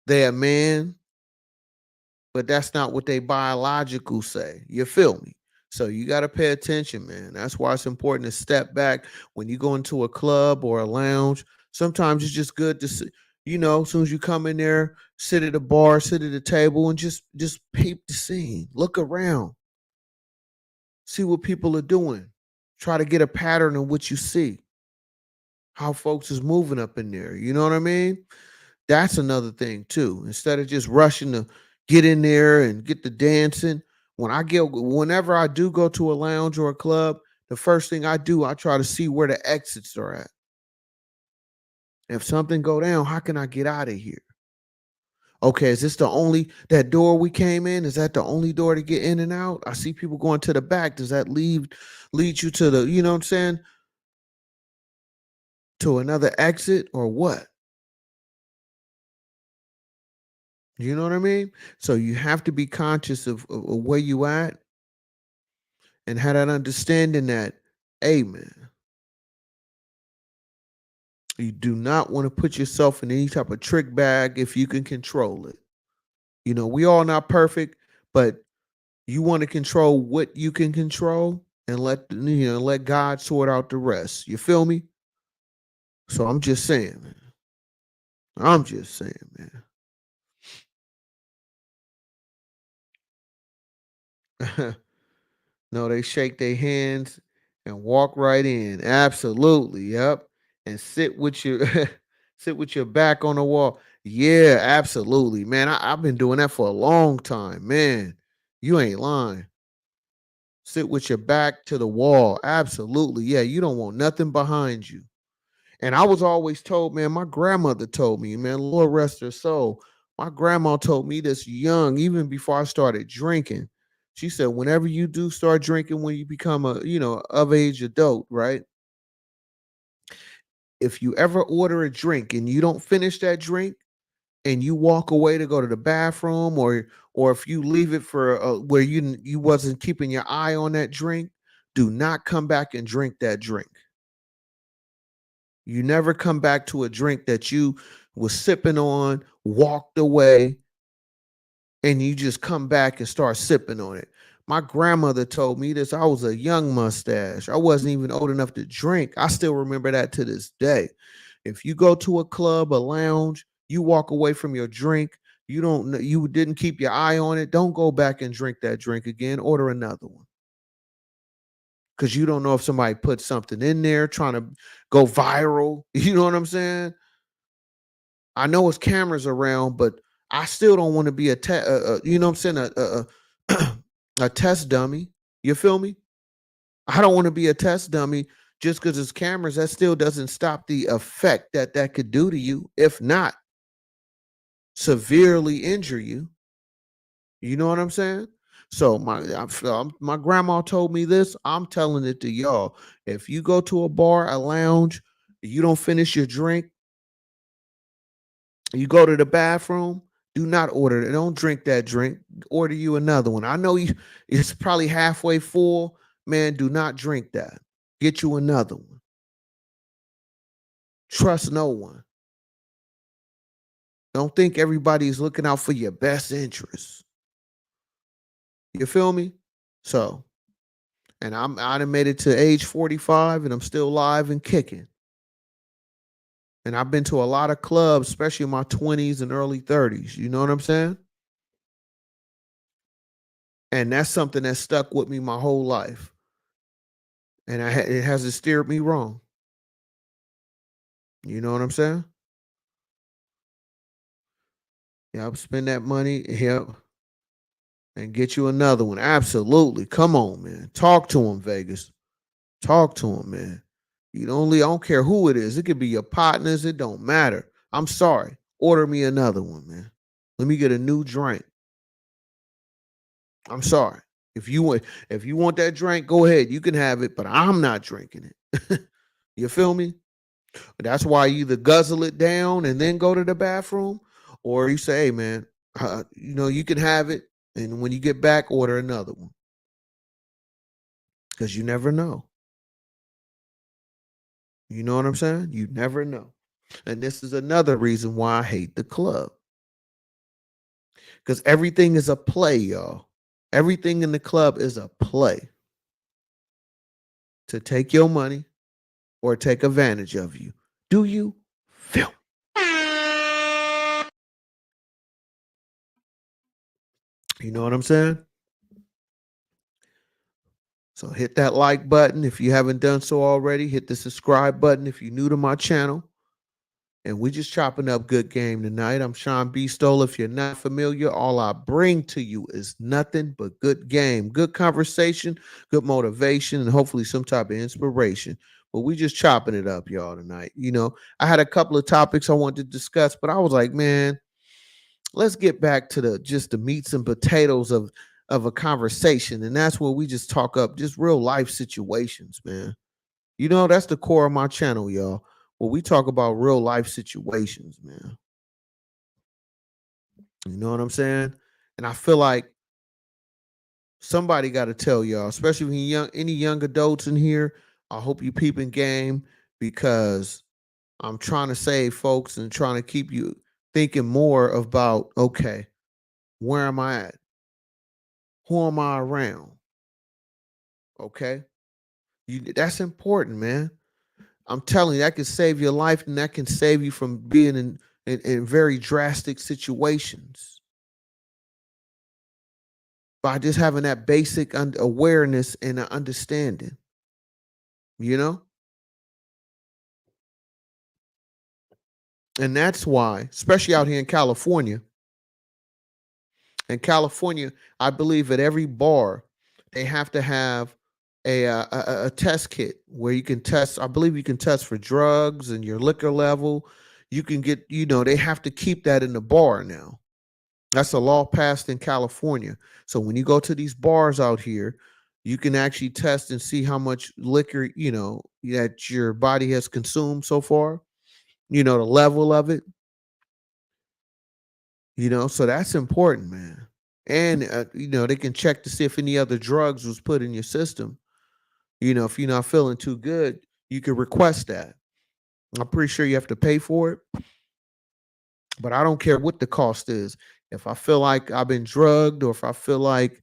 they're a man, but that's not what they biological say. You feel me? So you got to pay attention, man. That's why it's important to step back when you go into a club or a lounge. Sometimes it's just good to see, as soon as you come in there, sit at a bar, sit at a table, and just peep the scene. Look around, see what people are doing. Try to get a pattern of what you see, how folks is moving up in there. You know what I mean? That's another thing too. Instead of just rushing to get in there and get the dancing, whenever I do go to a lounge or a club, the first thing I do, I try to see where the exits are at. If something go down, how can I get out of here? Okay, is this the only that door we came in? Is that the only door to get in and out? I see people going to the back. Does that lead you to the, you know what I'm saying, to another exit or what? You know what I mean? So you have to be conscious of where you at and have that understanding that, hey man, you do not want to put yourself in any type of trick bag if you can control it. You know, we all not perfect, but you want to control what you can control and let God sort out the rest. You feel me? So I'm just saying, man. I'm just saying, man. No, they shake their hands and walk right in. Absolutely. Yep. And sit with your sit with your back on the wall. Yeah, absolutely. Man, I've been doing that for a long time. Man, you ain't lying. Sit with your back to the wall. Absolutely. Yeah, you don't want nothing behind you. And I was always told, man, my grandmother told me, man, Lord rest her soul. My grandma told me this young, even before I started drinking. She said, whenever you do start drinking, when you become a, of age adult, right? If you ever order a drink and you don't finish that drink and you walk away to go to the bathroom, or if you leave it for where you wasn't keeping your eye on that drink, do not come back and drink that drink. You never come back to a drink that you was sipping on, walked away, and you just come back and start sipping on it. My grandmother told me this. I was a young mustache. I wasn't even old enough to drink. I still remember that to this day. If you go to a club, a lounge, you walk away from your drink, you didn't keep your eye on it, don't go back and drink that drink again. Order another one. Because you don't know if somebody put something in there trying to go viral. You know what I'm saying? I know it's cameras around, but I still don't want to be you know what I'm saying, a test dummy. You feel me? I don't want to be a test dummy just because it's cameras. That still doesn't stop the effect that that could do to you, if not severely injure you. You know what I'm saying? So my grandma told me this. I'm telling it to y'all. If you go to a bar, a lounge, you don't finish your drink, you go to the bathroom, do not order it. Don't drink that drink. Order you another one. I know it's probably halfway full. Man, do not drink that. Get you another one. Trust no one. Don't think everybody's looking out for your best interests. You feel me? So, and I done made it to age 45 and I'm still live and kicking. And I've been to a lot of clubs, especially in my 20s and early 30s. You know what I'm saying? And that's something that stuck with me my whole life. And it hasn't steered me wrong. You know what I'm saying? Yep, spend that money, yep, and get you another one. Absolutely. Come on, man. Talk to him, Vegas. Talk to him, man. I don't care who it is. It could be your partners. It don't matter. I'm sorry. Order me another one, man. Let me get a new drink. I'm sorry. If you want that drink, go ahead. You can have it, but I'm not drinking it. You feel me? That's why you either guzzle it down and then go to the bathroom, or you say, "Hey, man, you can have it, and when you get back, order another one because you never know." You know what I'm saying? You never know. And this is another reason why I hate the club because everything is a play, y'all. Everything in the club is a play to take your money or take advantage of you. Do you feel? You know what I'm saying? So hit that like button if you haven't done so already. Hit the subscribe button if you're new to my channel. and we just chopping up good game tonight. I'm Sean B. Stoll. If you're not familiar, all I bring to you is nothing but good game, good conversation, good motivation, and hopefully some type of inspiration. But we just chopping it up, y'all, tonight. I had a couple of topics I wanted to discuss, but I was like, man, let's get back to the meats and potatoes of a conversation, and that's where we just talk up just real life situations, man. That's the core of my channel, y'all. Where we talk about real life situations, man. You know what I'm saying? And I feel like somebody got to tell y'all, especially when any young adults in here. I hope you peeping game, because I'm trying to save folks and trying to keep you thinking more about, okay, where am I at? Who am I around? Okay, that's important, man. I'm telling you, that can save your life, and that can save you from being in very drastic situations by just having that basic awareness and understanding. You know, and that's why, especially out here in California. In California, I believe at every bar they have to have a test kit where you can test. I believe you can test for drugs and your liquor level. You can get, they have to keep that in the bar now. That's a law passed in California. So when you go to these bars out here, you can actually test and see how much liquor, that your body has consumed so far, the level of it, so that's important, man. And, they can check to see if any other drugs was put in your system. If you're not feeling too good, you can request that. I'm pretty sure you have to pay for it, but I don't care what the cost is. If I feel like I've been drugged, or if I feel like,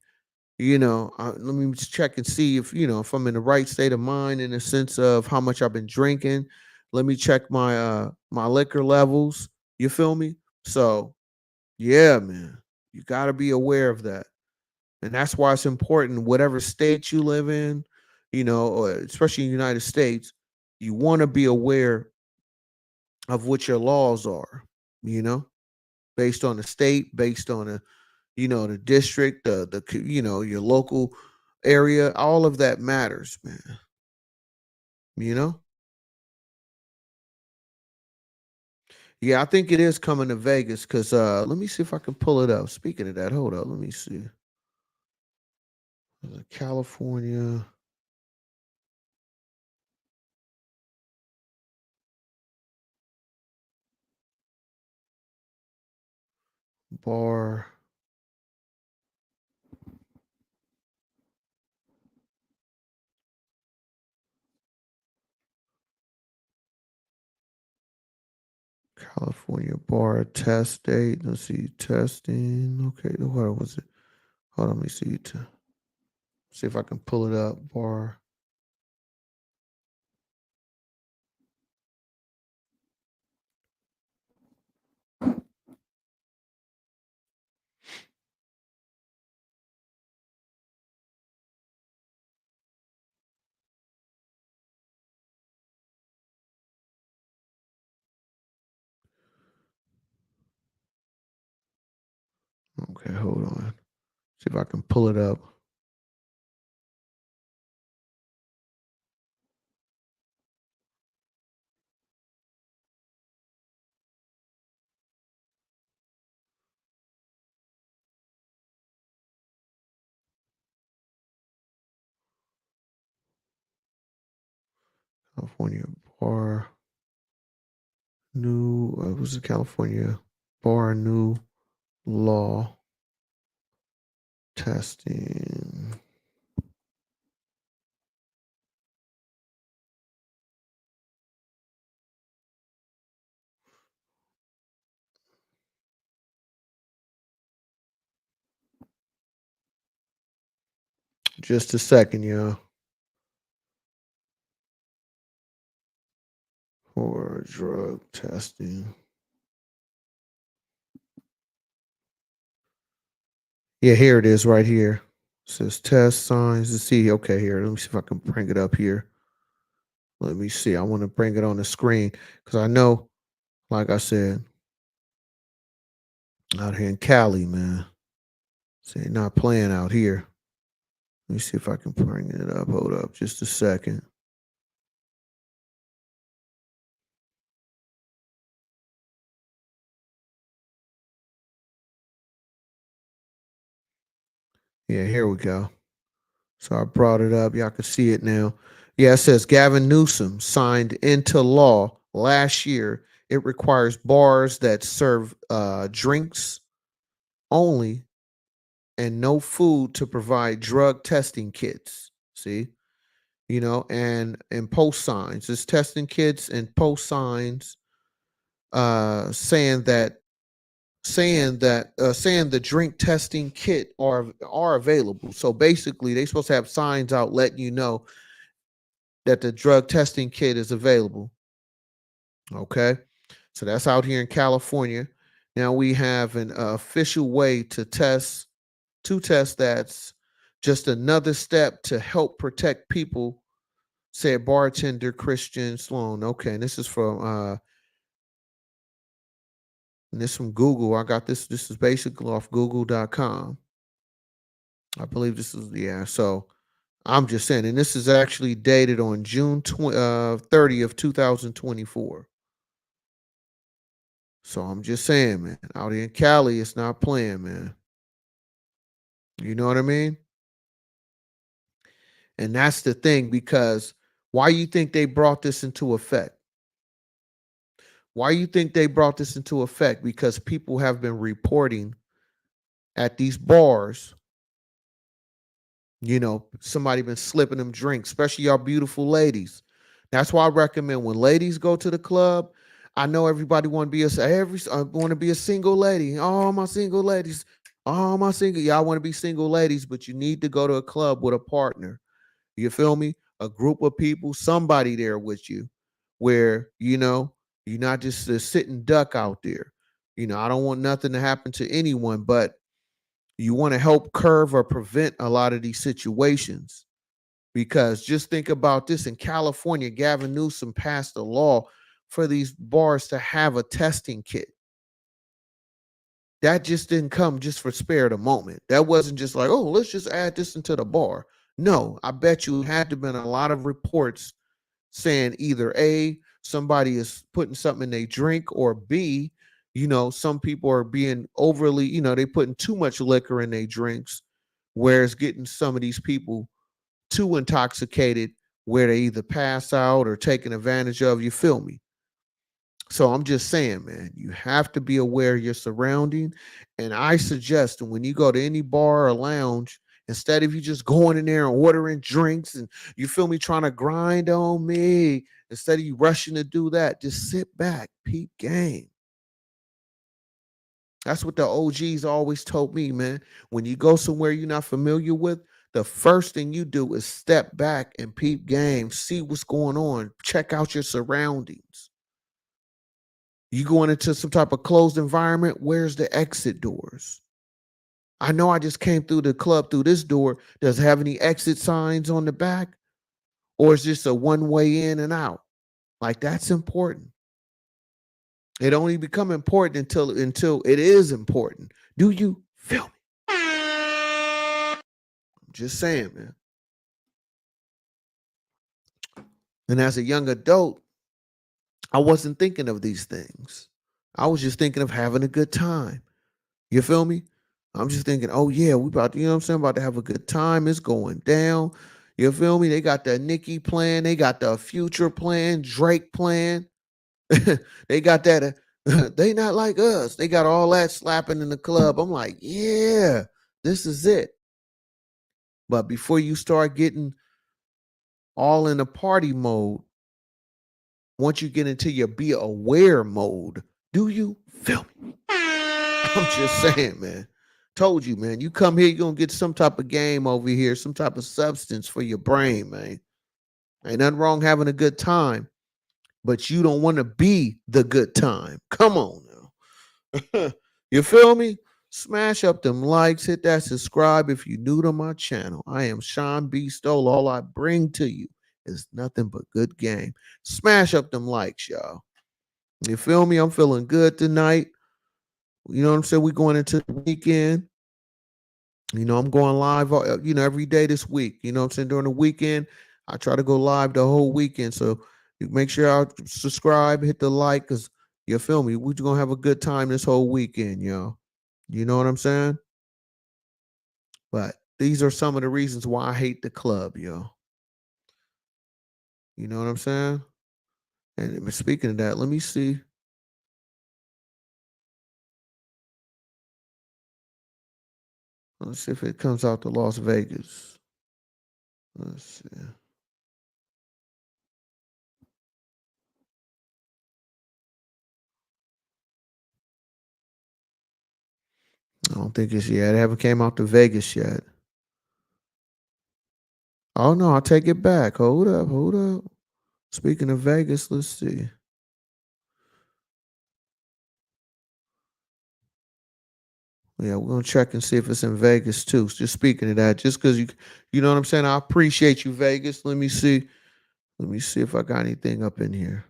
let me just check and see if I'm in the right state of mind, in the sense of how much I've been drinking. Let me check my liquor levels. You feel me? So yeah, man, you got to be aware of that, and that's why it's important. Whatever state you live in, or especially in the United States, you want to be aware of what your laws are. You know, based on the state, based on the district, your local area, all of that matters, man. You know? Yeah, I think it is coming to Vegas, because let me see if I can pull it up. Speaking of that, hold up, let me see. California bar. California bar test date. Let's see, testing. Okay, what was it? Hold on, let me see. See if I can pull it up. Bar. Okay, hold on. See if I can pull it up. California bar. New, was it California bar new law testing? Just a second, y'all. For drug testing. Yeah, here it is right here. It says test signs to see. Okay, here. Let me see if I can bring it up here. Let me see. I want to bring it on the screen, because I know Like I said, out here in Cali, man. See, not playing out here. Let me see if I can bring it up. Hold up just a second. Yeah, here we go. So I brought it up. Y'all can see it now. Yeah, it says Gavin Newsom signed into law last year. It requires bars that serve drinks only and no food to provide drug testing kits. See, and post signs. It's testing kits and post signs saying that saying the drink testing kit are available. So basically, they supposed to have signs out letting you know that the drug testing kit is available. Okay, so that's out here in California. Now we have an official way to test. That's just another step to help protect people, said bartender Christian Sloan. Okay, and this from Google. I got this. This is basically off Google.com. I believe this is, yeah. So I'm just saying, and this is actually dated on June 30th, 2024. So I'm just saying, man, out here in Cali, it's not playing, man. You know what I mean? And that's the thing, because why you think they brought this into effect? Why you think they brought this into effect? Because people have been reporting at these bars, somebody been slipping them drinks, especially y'all beautiful ladies. That's why I recommend when ladies go to the club. I know everybody want to be want to be a single lady. All my single ladies, all my single, y'all want to be single ladies, but you need to go to a club with a partner. You feel me? A group of people, somebody there with you, where you're not just a sitting duck out there. I don't want nothing to happen to anyone, but you want to help curve or prevent a lot of these situations. Because just think about this: in California, Gavin Newsom passed a law for these bars to have a testing kit. That just didn't come just for spare the moment. That wasn't just like, oh, let's just add this into the bar. No, I bet you had to been a lot of reports saying either A, somebody is putting something in their drink, or B, some people are being overly, they putting too much liquor in their drinks, where it's getting some of these people too intoxicated, where they either pass out or taking advantage of. You feel me? So I'm just saying, man, you have to be aware of your surrounding. And I suggest when you go to any bar or lounge, instead of you just going in there and ordering drinks and, you feel me, trying to grind on me, instead of you rushing to do that, just sit back, peep game. That's what the OGs always told me, man. When you go somewhere you're not familiar with, the first thing you do is step back and peep game, see what's going on, check out your surroundings. You going into some type of closed environment, where's the exit doors? I know I just came through the club through this door. Does it have any exit signs on the back? Or is this a one-way in and out? Like, that's important. It only become important until it is important. Do you feel me? I'm just saying, man. And as a young adult, I wasn't thinking of these things. I was just thinking of having a good time. You feel me? I'm just thinking, oh yeah, we about to, you know what I'm saying, about to have a good time. It's going down. You feel me? They got the Nicki plan, they got the Future plan, Drake plan. They got that. They not like us. They got all that slapping in the club. I'm like, yeah, this is it. But before you start getting all in the party mode, once you get into your be aware mode, do you feel me? I'm just saying, man. Told you, man. You come here, you're gonna get some type of game over here, some type of substance for your brain, man. Ain't nothing wrong having a good time, but you don't want to be the good time. Come on now. You feel me? Smash up them likes, hit that subscribe if you're new to my channel. I am Sean B. Stoll. All I bring to you is nothing but good game. Smash up them likes, y'all. You feel me? I'm feeling good tonight. You know what I'm saying? We going into the weekend. I'm going live, every day this week. You know what I'm saying? During the weekend, I try to go live the whole weekend. So you make sure y'all subscribe, hit the like, because you feel me? We're going to have a good time this whole weekend, yo. You know what I'm saying? But these are some of the reasons why I hate the club, yo. You know what I'm saying? And speaking of that, let me see. Let's see if it comes out to Las Vegas. Let's see. I don't think it's yet. It haven't came out to Vegas yet. Oh no, I'll take it back. Hold up, hold up. Speaking of Vegas, let's see. Yeah, we're gonna check and see if it's in Vegas too. Just speaking of that, just because you know what I'm saying. I appreciate you, Vegas. Let me see. Let me see if I got anything up in here.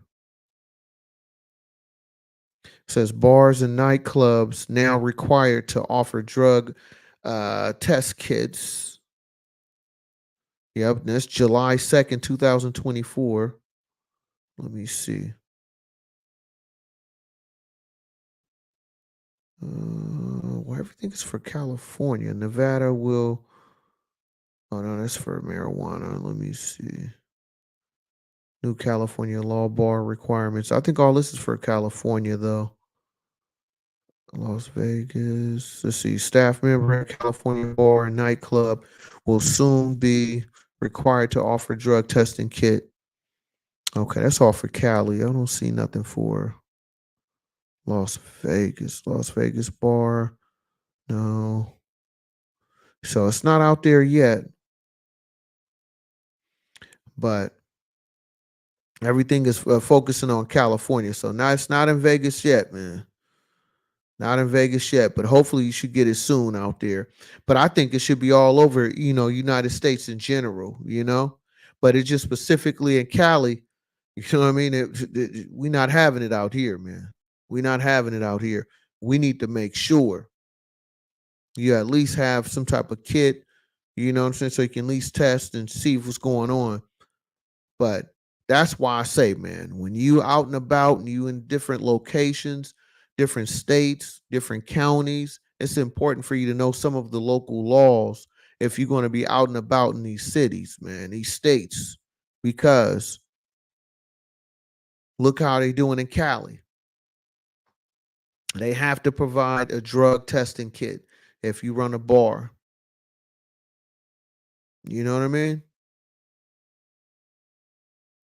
It says bars and nightclubs now required to offer drug test kits. Yep, that's July 2nd, 2024. Let me see. Well, everything is for California. Nevada will. Oh no, that's for marijuana. Let me see. New California law bar requirements. I think all this is for California though. Las Vegas. Let's see. Staff member at California bar and nightclub will soon be required to offer drug testing kit. Okay, that's all for Cali. I don't see nothing for Las Vegas. Las Vegas bar. No. So it's not out there yet, but everything is focusing on California. So now it's not in Vegas yet, man. Not in Vegas yet, but hopefully you should get it soon out there. But I think it should be all over, United States in general, But it's just specifically in Cali, you know what I mean? We're not having it out here, man. We're not having it out here. We need to make sure you at least have some type of kit, you know what I'm saying? So you can at least test and see what's going on. But that's why I say, man, when you out and about and you in different locations, different states, different counties, it's important for you to know some of the local laws if you're going to be out and about in these cities, man, these states, because look how they doing in Cali. They have to provide a drug testing kit if you run a bar. You know what I mean?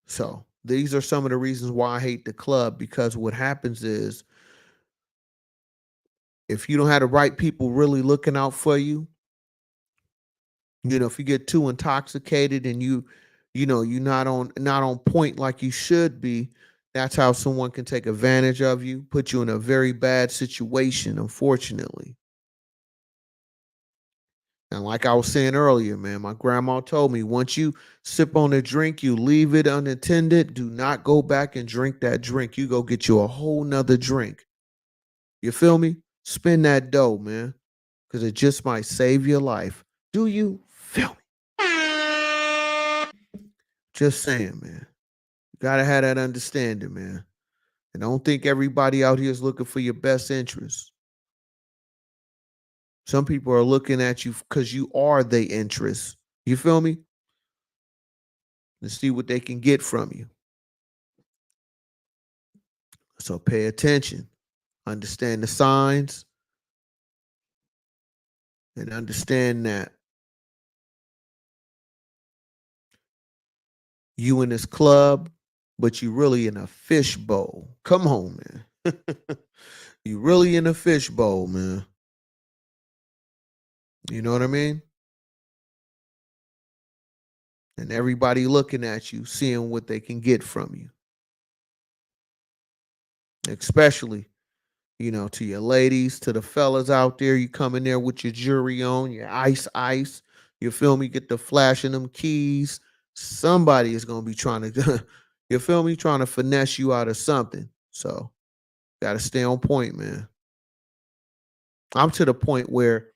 So these are some of the reasons why I hate the club, because what happens is if you don't have the right people really looking out for you, if you get too intoxicated and you're not on point like you should be, that's how someone can take advantage of you, put you in a very bad situation, unfortunately. And like I was saying earlier, man, my grandma told me once you sip on a drink, you leave it unattended. Do not go back and drink that drink. You go get you a whole nother drink. You feel me? Spend that dough, man, because it just might save your life. Do you feel me? Just saying, man. You gotta have that understanding, man. And don't think everybody out here is looking for your best interest. Some people are looking at you because you are their interest. You feel me? To see what they can get from you. So pay attention. Understand the signs and understand that you in this club, but you really in a fishbowl. Come on, man. You really in a fishbowl, man. You know what I mean? And everybody looking at you, seeing what they can get from you. Especially, to your ladies, to the fellas out there, you come in there with your jewelry on, your ice. You feel me? Get the flashing them keys. Somebody is gonna be trying to, you feel me? Trying to finesse you out of something. So got to stay on point, man. I'm to the point where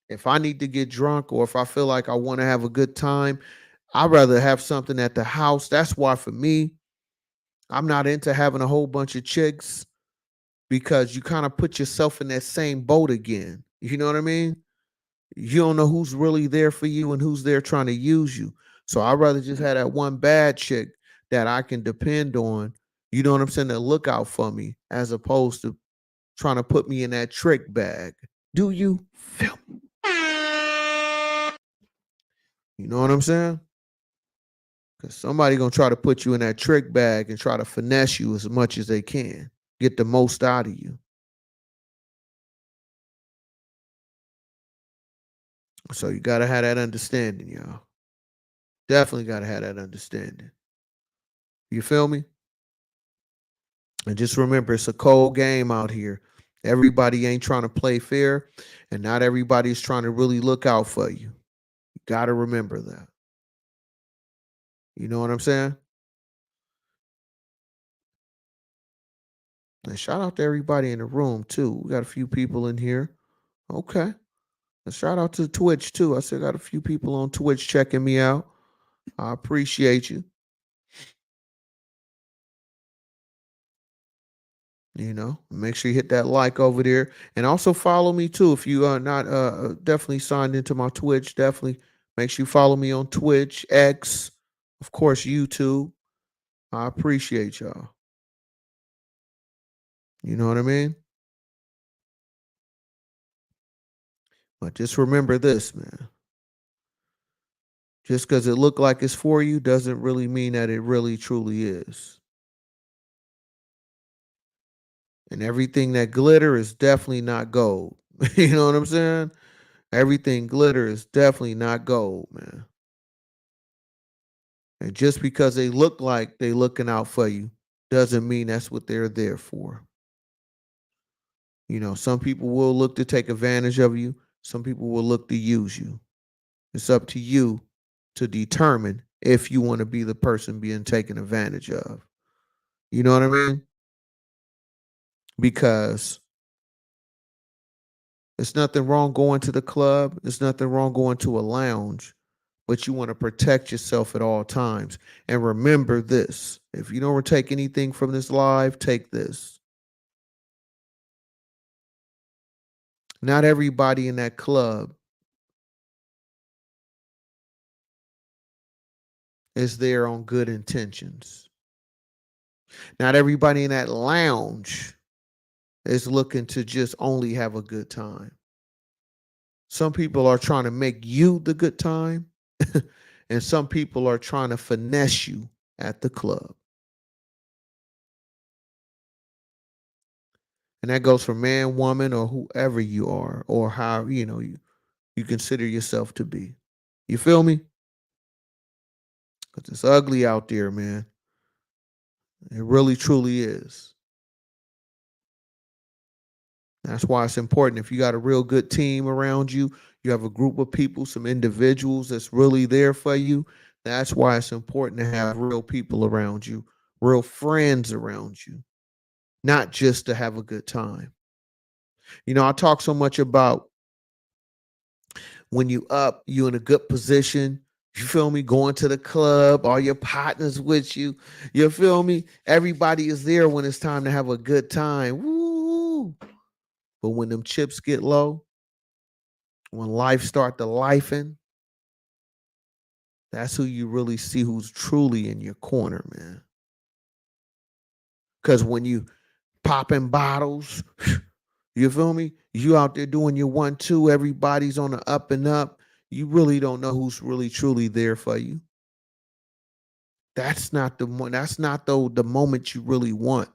if I need to get drunk or if I feel like I want to have a good time, I'd rather have something at the house. That's why for me, I'm not into having a whole bunch of chicks because you kind of put yourself in that same boat again. You know what I mean? You don't know who's really there for you and who's there trying to use you. So I'd rather just have that one bad chick that I can depend on, you know what I'm saying, to look out for me as opposed to trying to put me in that trick bag. Do you feel me? You know what I'm saying? Because somebody gonna try to put you in that trick bag and try to finesse you as much as they can, get the most out of you. So you gotta have that understanding, y'all. Definitely gotta have that understanding. You feel me? And just remember, it's a cold game out here. Everybody ain't trying to play fair, and not everybody's trying to really look out for you. You gotta remember that. You know what I'm saying? And shout out to everybody in the room too. We got a few people in here. Okay. And shout out to Twitch too. I still got a few people on Twitch checking me out. I appreciate you. You know, make sure you hit that like over there, and also follow me too. If you are not definitely signed into my Twitch, definitely make sure you follow me on Twitch, X, of course, YouTube. I appreciate y'all. You know what I mean? But just remember this, man. Just because it look like it's for you doesn't really mean that it really truly is. And everything that glitter is definitely not gold. You know what I'm saying? Everything glitter is definitely not gold, man. And just because they look like they looking out for you doesn't mean that's what they're there for. You know, some people will look to take advantage of you. Some people will look to use you. It's up to you to determine if you want to be the person being taken advantage of. You know what I mean? Because there's nothing wrong going to the club. There's nothing wrong going to a lounge, but you want to protect yourself at all times. And remember this: if you don't take anything from this live, take this. Not everybody in that club is there on good intentions. Not everybody in that lounge is looking to just only have a good time. Some people are trying to make you the good time, and some people are trying to finesse you at the club. And that goes for man, woman, or whoever you are, or how you consider yourself to be. You feel me? Because it's ugly out there, man. It really truly is. That's why it's important. If you got a real good team around you, you have a group of people, some individuals that's really there for you. That's why it's important to have real people around you, real friends around you, not just to have a good time. You know, I talk so much about when you up, you in a good position. You feel me? Going to the club, all your partners with you. You feel me? Everybody is there when it's time to have a good time. Woo! But when them chips get low, when life start to lifing, that's who you really see who's truly in your corner, man. Because when you popping bottles, you feel me? You out there doing your 1-2, everybody's on the up and up. You really don't know who's really truly there for you. That's not the one. That's not the moment you really want.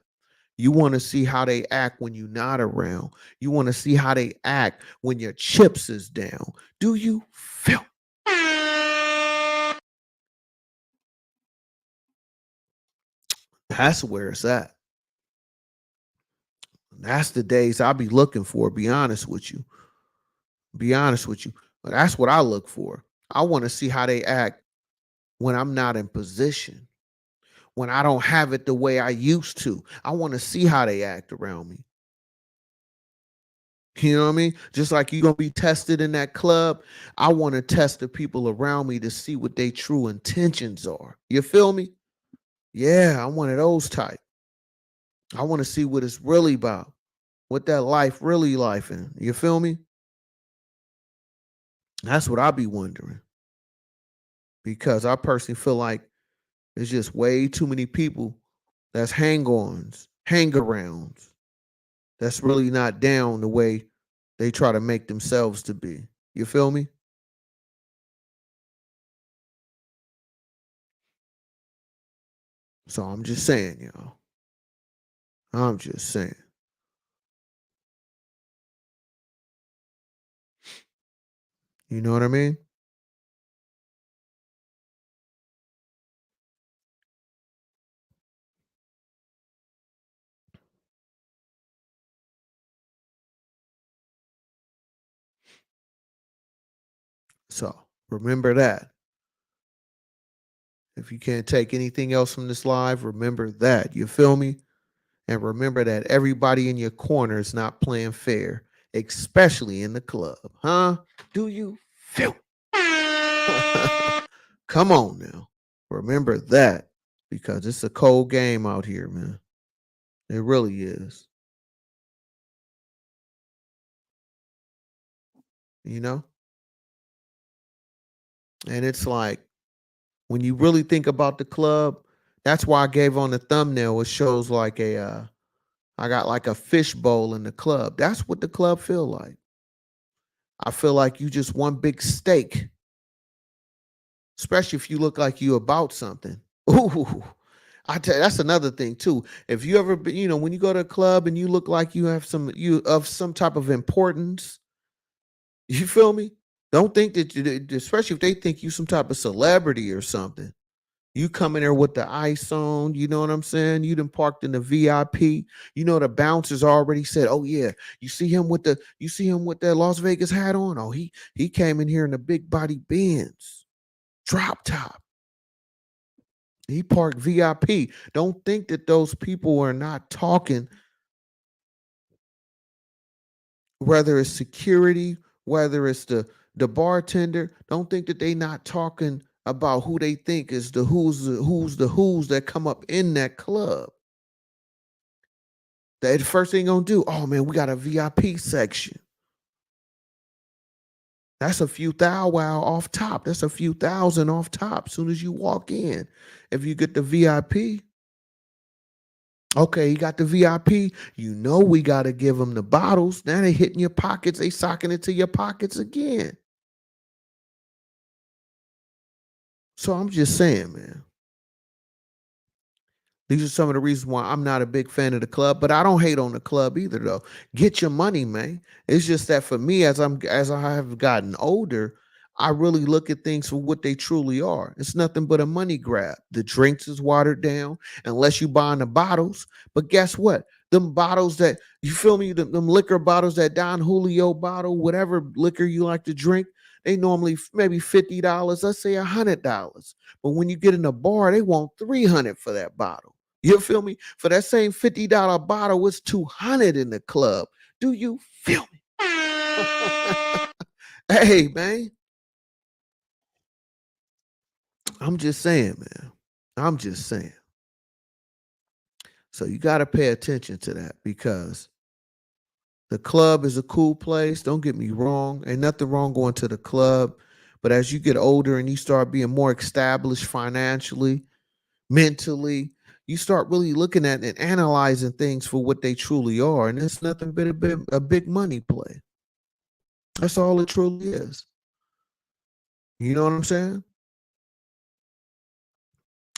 You want to see how they act when you're not around. You want to see how they act when your chips is down. Do you feel? That's where it's at. That's the days I'll be looking for. Be honest with you. Be honest with you. That's what I look for. I want to see how they act when I'm not in position. when I don't have it the way I used to. I want to see how they act around me. You know what I mean? Just like you're gonna be tested in that club, I want to test the people around me to see what their true intentions are. You feel me? Yeah, I'm one of those type. I want to see what it's really about, what that life really life in. You feel me? That's what I be wondering because I personally feel like there's just way too many people that's hang-ons, hang-arounds, that's really not down the way they try to make themselves to be. You feel me? So I'm just saying, y'all. I'm just saying. You know what I mean? So remember that. If you can't take anything else from this live, remember that. You feel me? And remember that everybody in your corner is not playing fair, especially in the club. Huh? Do you feel? Come on now. Remember that because it's a cold game out here, man. It really is. You know? And it's like when you really think about the club, that's why I gave on the thumbnail. It shows like I got like a fish bowl in the club. That's what the club feel like. I feel like you just one big steak, especially if you look like you about something. Ooh, I tell you, that's another thing too. If you ever been, when you go to a club and you look like you of some type of importance, you feel me? Don't think that especially if they think you some type of celebrity or something. You come in there with the ice on, you know what I'm saying? You done parked in the VIP. You know the bouncers already said, "Oh yeah, you see him with that Las Vegas hat on? Oh, he came in here in a big body Benz, drop top. He parked VIP." Don't think that those people are not talking, whether it's security, whether it's the bartender. Don't think that they not talking about who they think is the who's that come up in that club. The first thing gonna do, oh man, we got a VIP section. That's a few thou wow off top. That's a few thousand off top. Soon as you walk in, if you get the VIP, okay, you got the VIP. You know we gotta give them the bottles. Now they hitting your pockets. They socking it to your pockets again. So I'm just saying, man. These are some of the reasons why I'm not a big fan of the club, but I don't hate on the club either though. Get your money, man. It's just that for me as I have gotten older, I really look at things for what they truly are. It's nothing but a money grab. The drinks is watered down unless you buying the bottles. But guess what? Them bottles that you feel me, them liquor bottles, that Don Julio bottle, whatever liquor you like to drink, they normally maybe $50, let's say $100. But when you get in a bar, they want 300 for that bottle. You feel me? For that same $50 bottle, it's 200 in the club. Do you feel me? Hey, man. I'm just saying, man. I'm just saying. So you got to pay attention to that because the club is a cool place. Don't get me wrong. Ain't nothing wrong going to the club. But as you get older and you start being more established financially, mentally, you start really looking at and analyzing things for what they truly are. And it's nothing but a big money play. That's all it truly is. You know what I'm saying?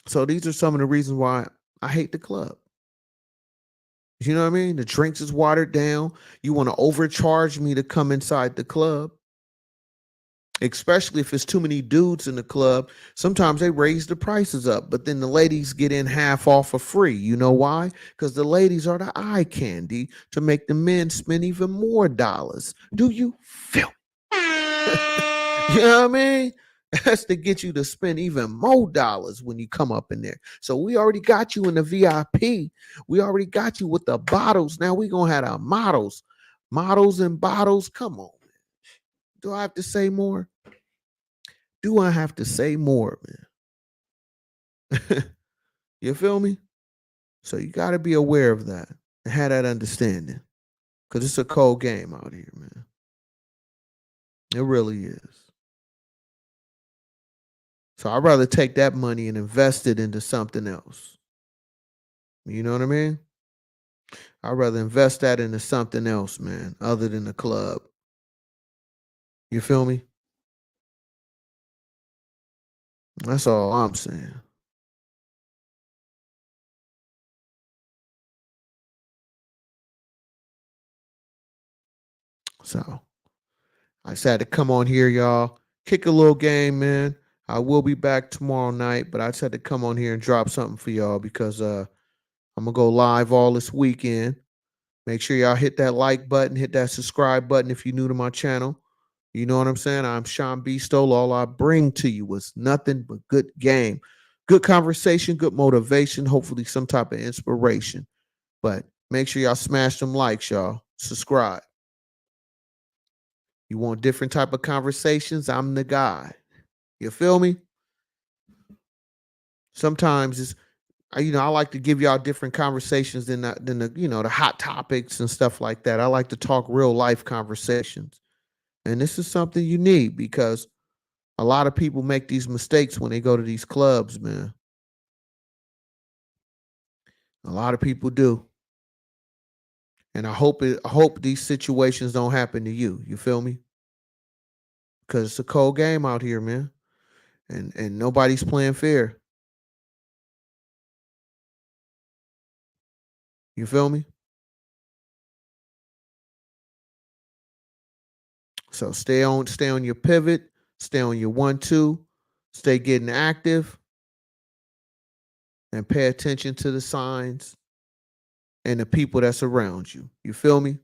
So these are some of the reasons why I hate the club. You know what I mean? The drinks is watered down. You want to overcharge me to come inside the club, especially if it's too many dudes in the club. Sometimes they raise the prices up, but then the ladies get in half off for free. You know why? Because the ladies are the eye candy to make the men spend even more dollars. Do you feel? You know what I mean? That's to get you to spend even more dollars when you come up in there. So we already got you in the VIP. We already got you with the bottles. Now we gonna have our models, models and bottles. Come on, man. Do I have to say more? Do I have to say more, man? You feel me? So you got to be aware of that and have that understanding, because it's a cold game out here, man. It really is. So I'd rather take that money and invest it into something else. You know what I mean? I'd rather invest that into something else, man, other than the club. You feel me? That's all I'm saying. So I just had to come on here, y'all. Kick a little game, man. I will be back tomorrow night, but I just had to come on here and drop something for y'all because I'm gonna go live all this weekend. Make sure y'all hit that like button, hit that subscribe button if you're new to my channel. You know what I'm saying? I'm Sean B. Stoll. All I bring to you is nothing but good game, good conversation, good motivation, hopefully some type of inspiration. But make sure y'all smash them likes, y'all. Subscribe. You want different type of conversations? I'm the guy. You feel me? Sometimes it's I like to give y'all different conversations than the hot topics and stuff like that. I like to talk real life conversations. And this is something you need because a lot of people make these mistakes when they go to these clubs, man. A lot of people do. And I hope these situations don't happen to you. You feel me? Because it's a cold game out here, man. And nobody's playing fair. You feel me? So stay on your pivot, stay on your 1-2, stay getting active, and pay attention to the signs and the people that's around you. You feel me?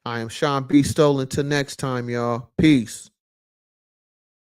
I am Sean B. Stolen. Until next time, y'all. Peace.